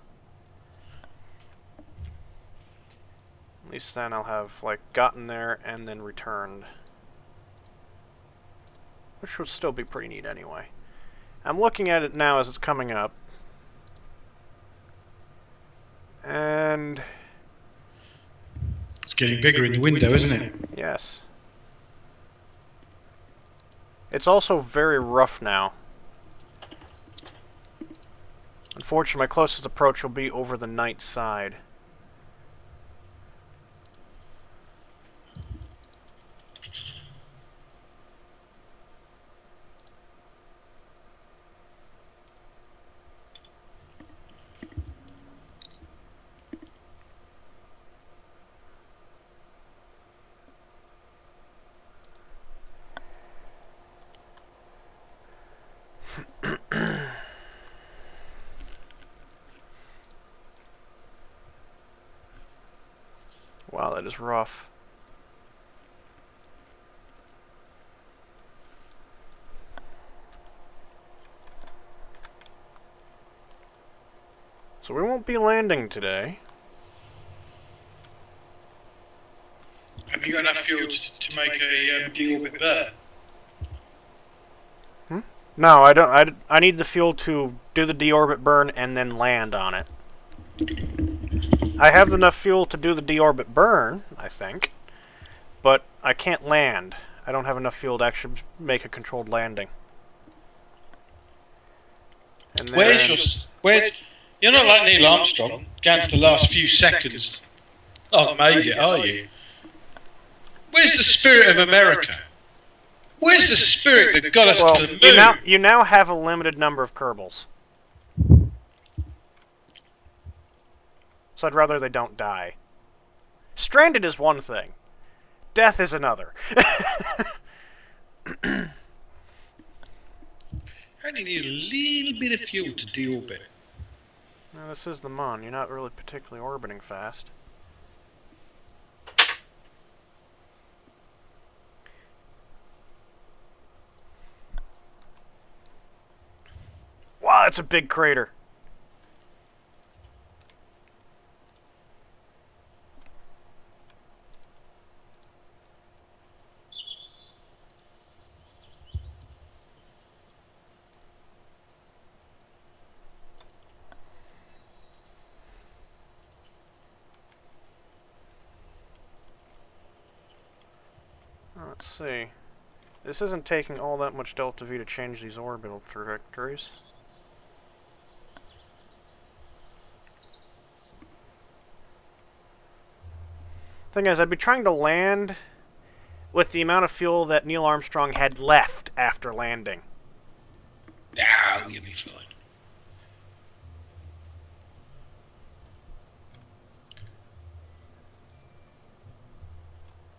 At least then I'll have, like, gotten there and then returned. Which would still be pretty neat anyway. I'm looking at it now as it's coming up. And It's getting bigger in the window, isn't it? yes. It's also very rough now. Unfortunately, my closest approach will be over the night side. Wow, that is rough. So we won't be landing today. Have you got enough fuel to make a deorbit burn? No, I don't. I need the fuel to do the deorbit burn and then land on it. I have enough fuel to do the deorbit burn, I think, but I can't land. I don't have enough fuel to actually make a controlled landing. And then, Where's you're not like Neil Armstrong, down to the last few seconds. I've made it, are you? Where's the spirit of America? Where's the spirit that got us to the moon? you now have a limited number of Kerbals. So I'd rather they don't die. Stranded is one thing. Death is another. I only need a little bit of fuel to deorbit. Now, this is the Mun. You're not really particularly orbiting fast. Wow, that's a big crater. Let's see. This isn't taking all that much delta V to change these orbital trajectories. Thing is, I'd be trying to land with the amount of fuel that Neil Armstrong had left after landing. No, you'll be fine.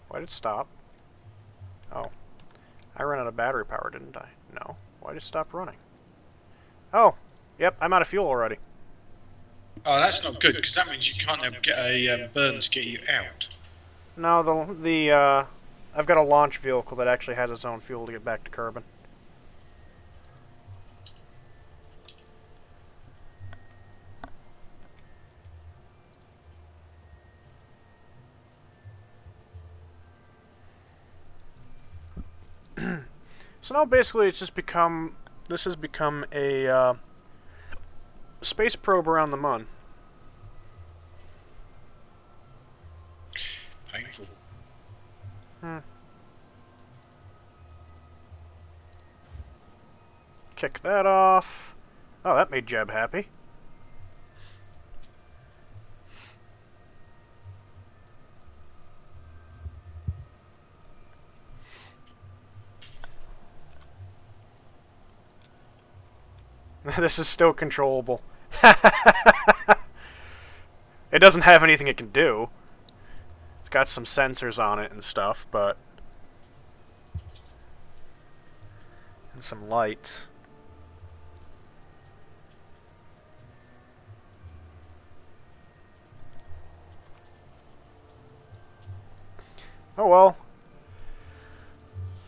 Why did it stop? Oh. I ran out of battery power, didn't I? No. Why did it stop running? Oh. Yep, I'm out of fuel already. Oh, that's not good, because that means you can't get a burn to get you out. No, I've got a launch vehicle that actually has its own fuel to get back to Kerbin. So now basically it's just become, this has become a space probe around the Mun. Painful. Kick that off. Oh, that made Jeb happy. This is still controllable. It doesn't have anything it can do. It's got some sensors on it and stuff, but... and some lights. Oh well.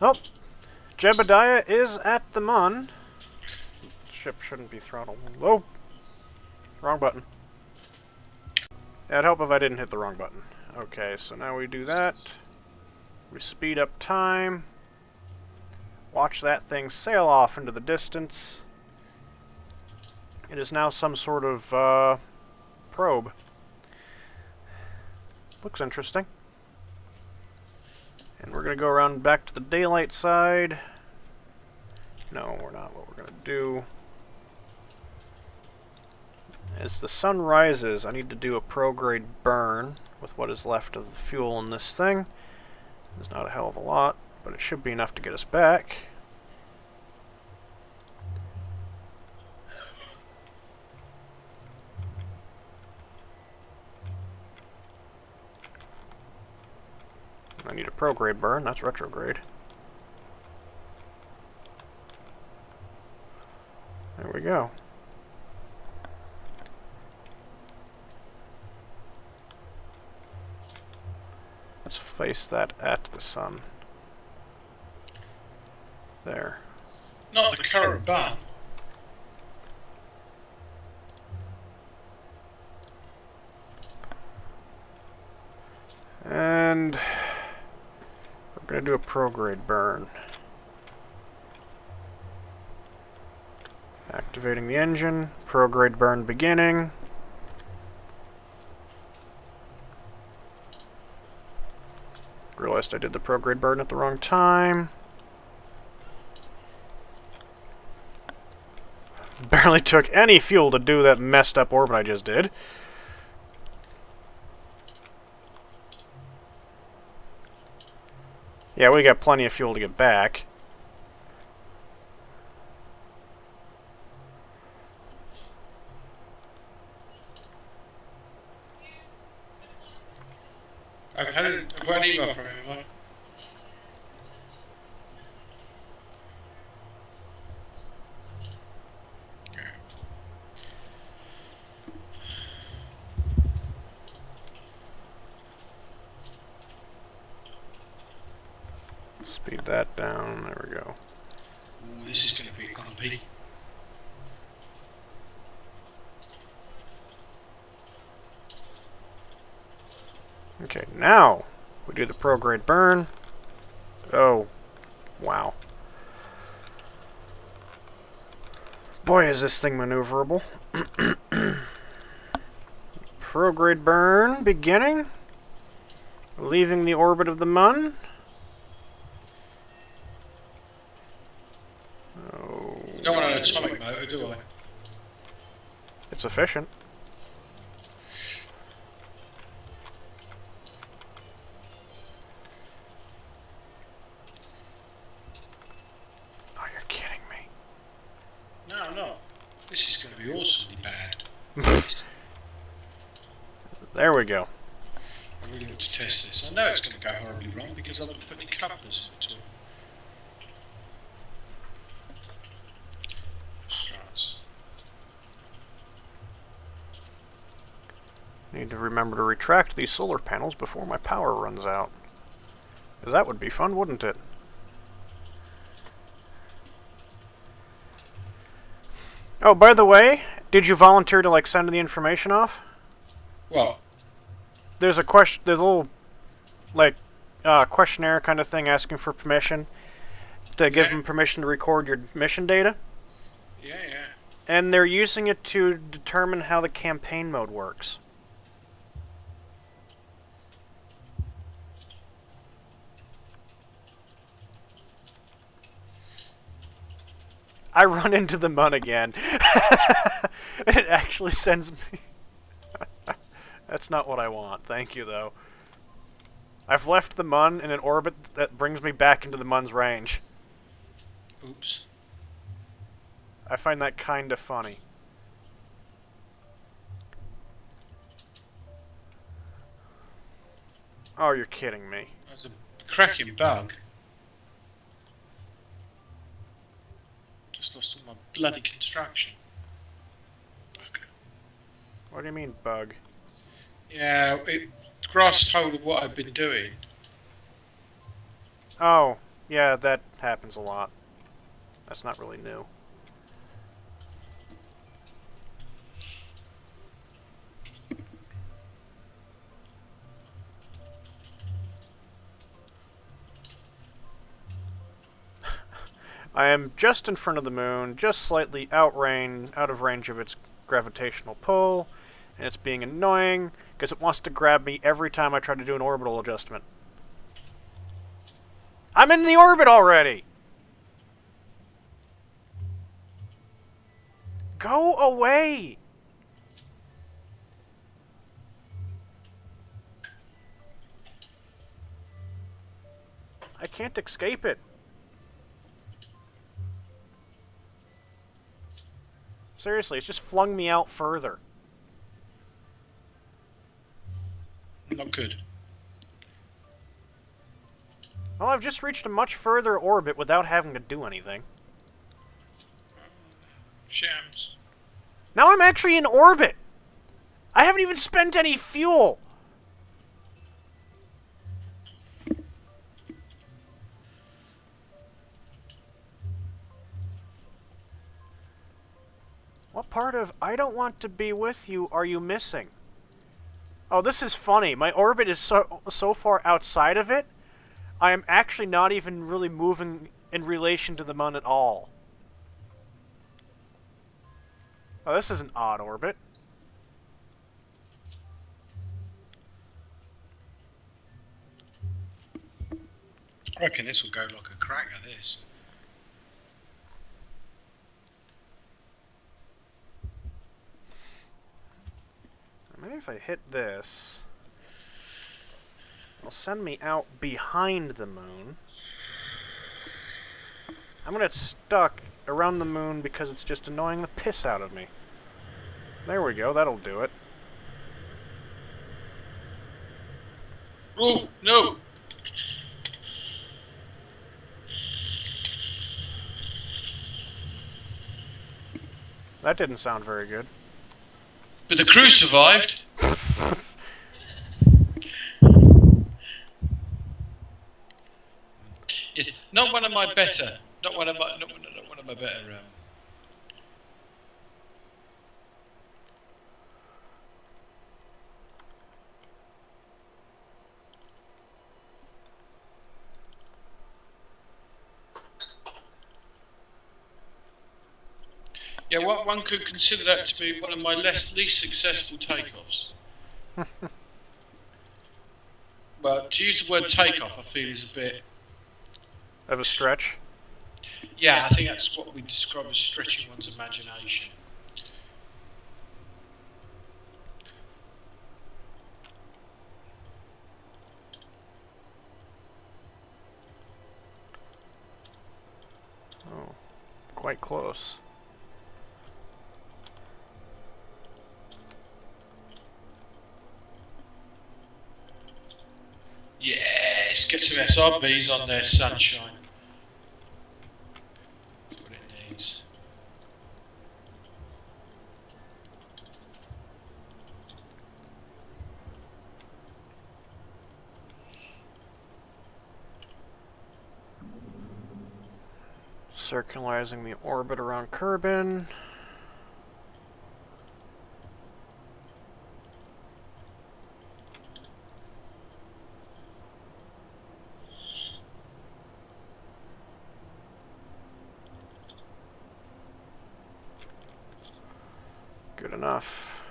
Oh, Jebediah is at the Mun. Ship shouldn't be throttled. Oh, wrong button. It'd help if I didn't hit the wrong button. Okay, so now we do that. We speed up time. Watch that thing sail off into the distance. It is now some sort of probe. Looks interesting. And we're going to go around back to the daylight side. No, we're not. What we're going to do... as the sun rises, I need to do a prograde burn with what is left of the fuel in this thing. It's not a hell of a lot, but it should be enough to get us back. I need a prograde burn, that's retrograde. There we go. face that at the sun. There. Not the current bun. And we're going to do a prograde burn. Activating the engine. Prograde burn beginning. Realized I did the prograde burn at the wrong time. Barely took any fuel to do that messed up orbit I just did. Yeah, we got plenty of fuel to get back. I've got an email from him. Speed that down. There we go. Ooh, this is going to be a company. Okay, now we do the prograde burn. Oh, wow. Boy, is this thing maneuverable. Prograde burn beginning. Leaving the orbit of the Mun. Oh, Don't want an atomic motor, do I? it's efficient. Oh, you're kidding me. No, I'm not. This is going to be awesomely bad. There we go. I really want to test this. I know it's going to go horribly wrong because I haven't put any couplers in it at all. Struts. Need to remember to retract these solar panels before my power runs out. 'Cause that would be fun, wouldn't it? Oh, by the way, did you volunteer to, like, send the information off? What? There's a there's a little, like, questionnaire kind of thing asking for permission to give them permission to record your mission data. Yeah, yeah. And they're using it to determine how the campaign mode works. I run into the Mun again. And it actually sends me... That's not what I want. Thank you, though. I've left the Mun in an orbit that brings me back into the Mun's range. Oops. I find that kind of funny. Oh, you're kidding me. That's a cracking bug. Just lost all my bloody construction. Okay. What do you mean, bug? Yeah, it grasped hold of what I've been doing. Oh, yeah, that happens a lot. That's not really new. I am just in front of the moon, just slightly out of range of its gravitational pull, and it's being annoying because it wants to grab me every time I try to do an orbital adjustment. I'm in the orbit already! Go away! I can't escape it. Seriously, it's just flung me out further. Not good. Well, I've just reached a much further orbit without having to do anything. Shams. Now I'm actually in orbit! I haven't even spent any fuel! part of I don't want to be with you are you missing? Oh, this is funny. My orbit is so far outside of it, I am actually not even really moving in relation to the moon at all. Oh, this is an odd orbit. I reckon this will go like a cracker, this. Maybe if I hit this, it'll send me out behind the moon. I'm gonna get stuck around the moon because it's just annoying the piss out of me. There we go, that'll do it. Oh, no! That didn't sound very good. But the crew survived. Yes, not one of my better. Not one of my better. Yeah, one could consider that to be one of my least successful takeoffs. Well, to use the word takeoff, I feel is a bit Of a stretch? Yeah, I think that's what we describe as stretching one's imagination. Oh, quite close. Yes, get some SRBs on there, sunshine. That's what it needs. Circularizing the orbit around Kerbin. Good enough.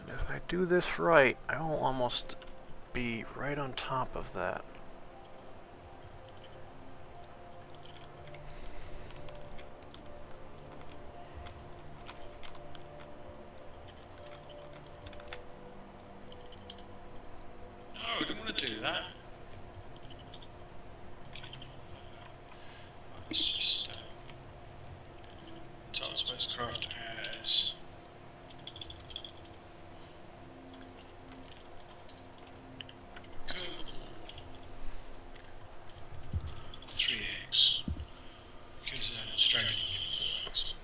And if I do this right, I will almost be right on top of that. No, I don't want to do that. Let's just top spacecraft as Kerbal 3X because Australia didn't give 4X.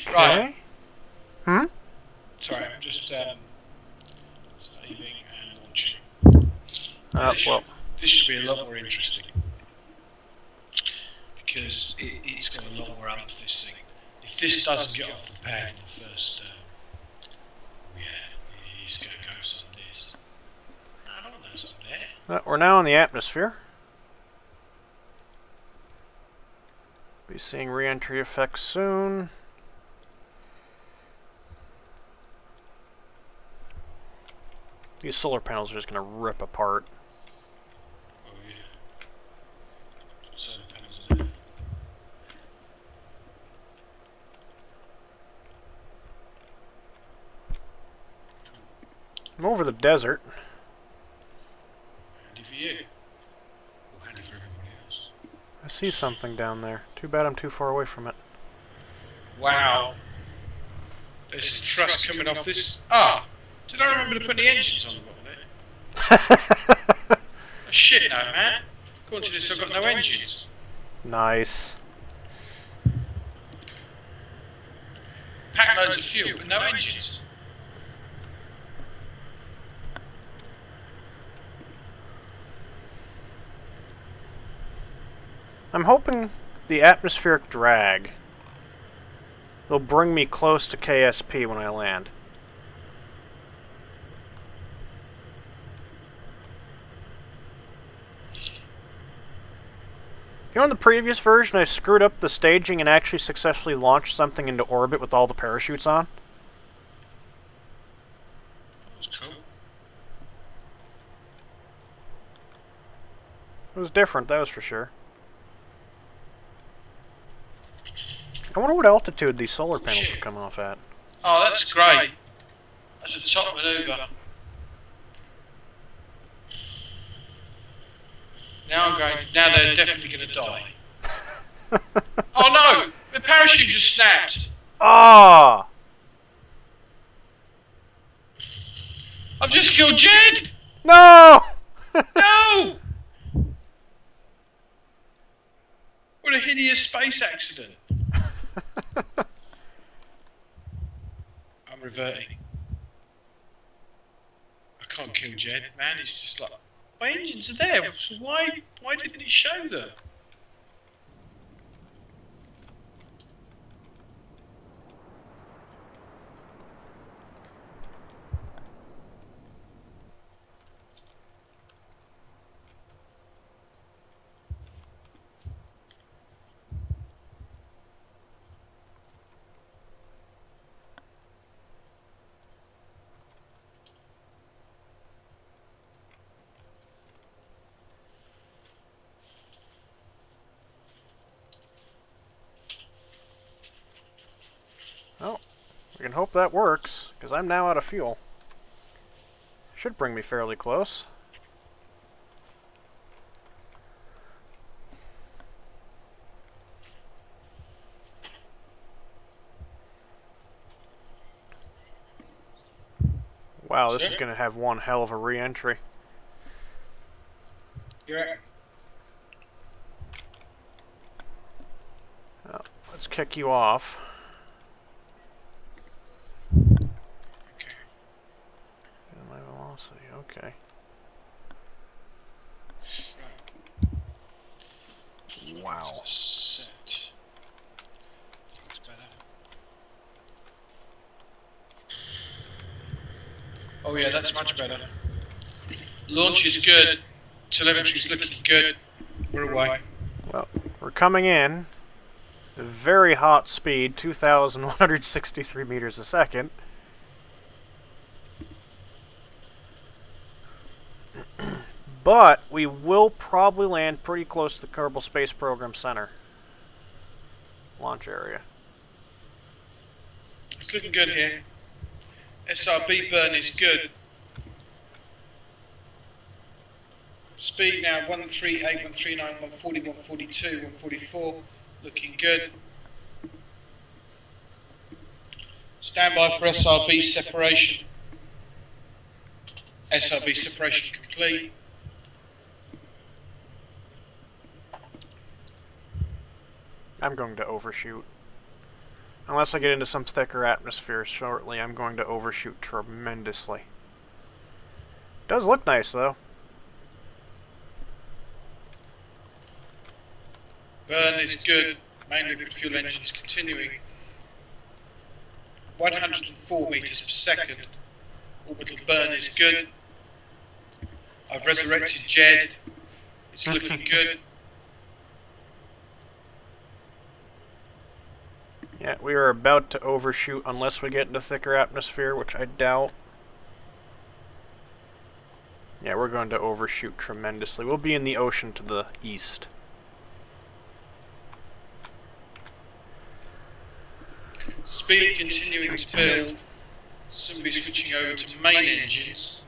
Okay. Right. Hmm? Sorry, I'm just saving and launching. Well. This should be a lot more interesting because it's got a lot more up this thing. If this doesn't get off the pad in the first, yeah, he's going to go some this. I don't know something there. We're now in the atmosphere. Be seeing re-entry effects soon. These solar panels are just going to rip apart. Oh yeah. Solar panels are there. I'm over the desert. Handy for you. Or handy for everybody else. I see something down there. Too bad I'm too far away from it. Wow. There's some thrust coming off this. Ah! Did I remember to put the engines on the bottom there? Oh, shit no, man. According to this, I've got no engines. Nice. pack loads of fuel, but no engines. I'm hoping the atmospheric drag will bring me close to KSP when I land. You know, in the previous version, I screwed up the staging and actually successfully launched something into orbit with all the parachutes on. That was cool. It was different, that was for sure. I wonder what altitude these solar panels would come off at. Oh, that's great. That's a top manoeuvre. Now they're definitely going to die. Oh no! The parachute just snapped. Ah! I've just killed Jed! No! No! What a hideous space accident. I'm reverting. I can't kill Jed, man. It's just like, my engines are there. So why didn't it show them? Well, we can hope that works, because I'm now out of fuel. Should bring me fairly close. Wow, this is going to have one hell of a re-entry. Yeah. Well, let's kick you off. Okay. My velocity, okay. Wow. Set. Looks better. Oh yeah, that's much better. Launch is good. Telemetry's looking good. We're away. Well, we're coming in. Very hot speed, 2,163 meters a second. But we will probably land pretty close to the Kerbal Space Program Center launch area. It's looking good here. SRB burn is good. Speed now 138, 139, 140, 142, 144. Looking good. Stand by for SRB separation. SRB separation complete. I'm going to overshoot. Unless I get into some thicker atmosphere shortly, I'm going to overshoot tremendously. Does look nice, though. Burn is good. Main liquid fuel engines continuing. 104 meters per second. Orbital burn is good. I've resurrected Jed. It's looking good. Yeah, we are about to overshoot unless we get into thicker atmosphere, which I doubt. Yeah, we're going to overshoot tremendously. We'll be in the ocean to the east. Speed continuing to build. Soon be switching over to main engines.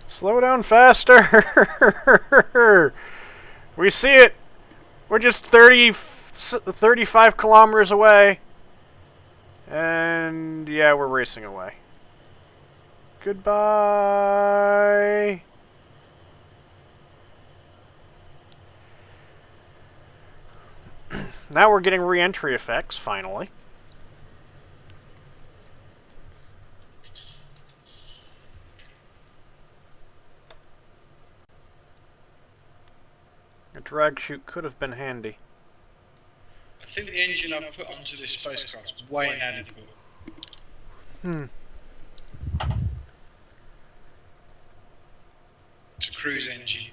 Slow down faster! We see it! We're just 35 kilometers away. And yeah, we're racing away. Goodbye! Now we're getting re-entry effects, finally. A drag chute could have been handy. I think the engine I've put onto this spacecraft is way inadequate. It's a cruise engine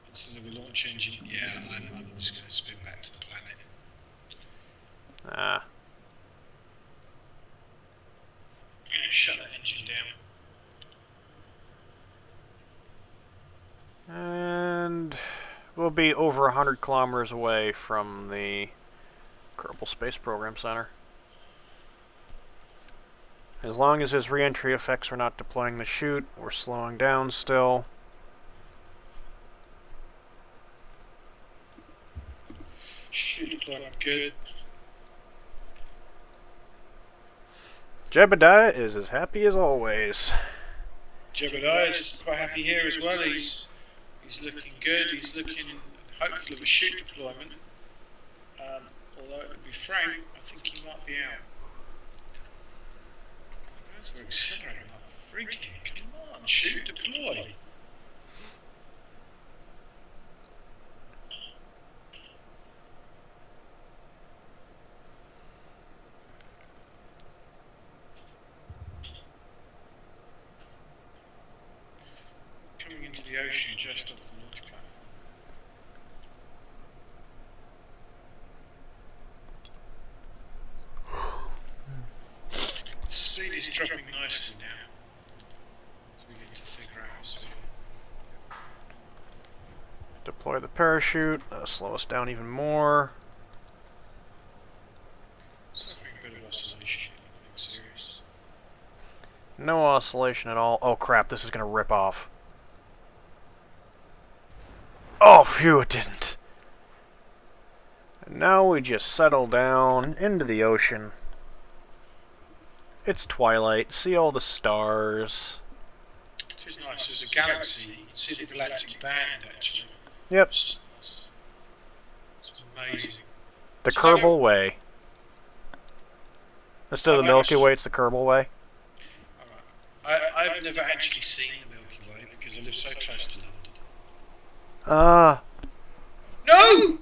instead of a launch engine. Yeah, I'm just going to spin back to the planet. Ah. I'm going to shut that engine down. And we'll be over 100 kilometers away from the Kerbal Space Program Center. As long as his re-entry effects are not deploying the chute, we're slowing down still. Chute deployment good. Jebediah is as happy as always. Jebediah is quite happy here as well. He's looking good. He's looking hopeful of a chute deployment. Although to be frank, I think he might be out. We're accelerating like freaking. Come on, chute deploy. Coming into the ocean just off the launch platform. The speed is dropping nicely now. As we get into thicker atmosphere. Deploy the parachute. That'll slow us down even more. Suffering a bit of oscillation. Nothing serious. No oscillation at all. Oh crap, this is gonna rip off. Oh, phew, it didn't. And now we just settle down into the ocean. It's twilight. See all the stars. It is nice. There's a galaxy. You can see the galactic band actually. Yep. It's amazing. The Kerbal Way. Instead of the Milky Way, it's the Kerbal Way. I've never actually seen the Milky Way because I live so close to London. No!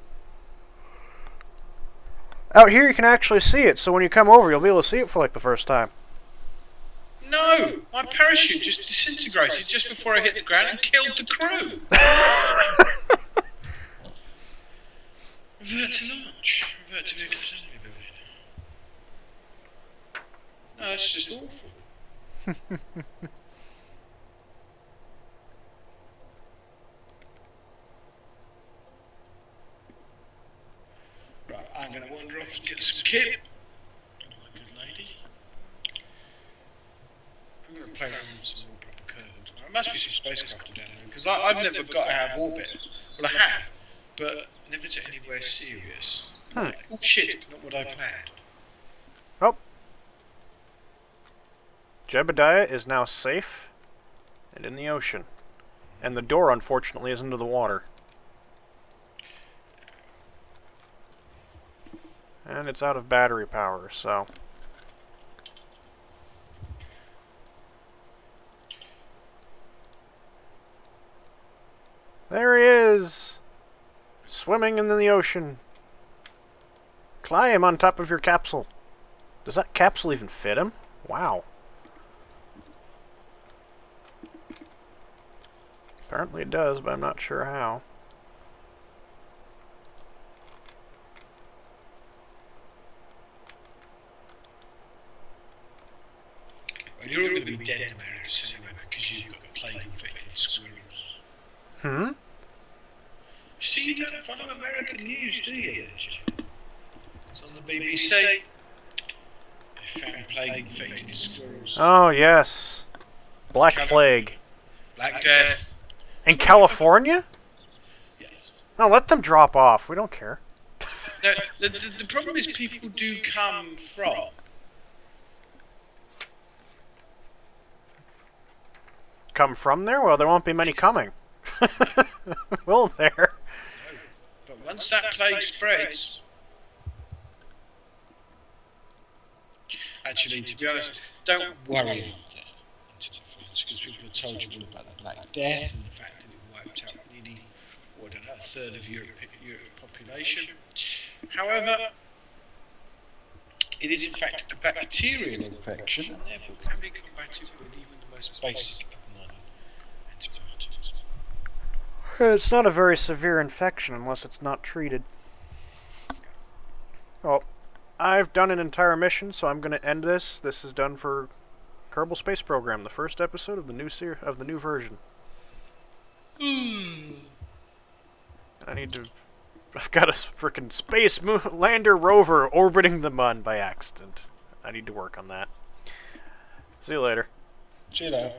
Out here you can actually see it, so when you come over you'll be able to see it for like the first time. No! My parachute just disintegrated just before I hit the ground and killed the crew! Revert to launch. Revert to vehicle assembly building. No, that's just awful. Right, I'm going to wander off and get some kit. My good lady. I'm going to play around with some more proper curves. There must be some spacecraft down there because I've never got out of orbit. Well, I have, but never to anywhere serious. Oh shit, not what I planned. Oh. Jebediah is now safe and in the ocean. And the door, unfortunately, is into the water. And it's out of battery power, so... There he is! Swimming in the ocean. Climb on top of your capsule. Does that capsule even fit him? Wow. Apparently it does, but I'm not sure how. Well, you're all going to be dead in America anyway because you've got plague-infected squirrels. Hmm? See, you don't follow American news, do you? It's on the BBC. They found plague-infected squirrels. Oh, yes. Black Plague. Black Death. In California? Yes. No, let them drop off. We don't care. No, the problem is people do come from. Come from there? Well, there won't be many coming. Will there? But once that plague spreads, Actually, to be honest, don't worry out there, internet friends, because people have told you all about the Black Death and the fact that it wiped out nearly, I don't know, a third of Europe population. However, it is in fact a bacterial infection and therefore can be combated with even the most basic of non-antibiotics. It's not a very severe infection unless it's not treated. Well, I've done an entire mission, so I'm going to end this. This is done for Kerbal Space Program, the first episode of the new version. I've got a frickin' space lander rover orbiting the Mun by accident. I need to work on that. See you later. See you later.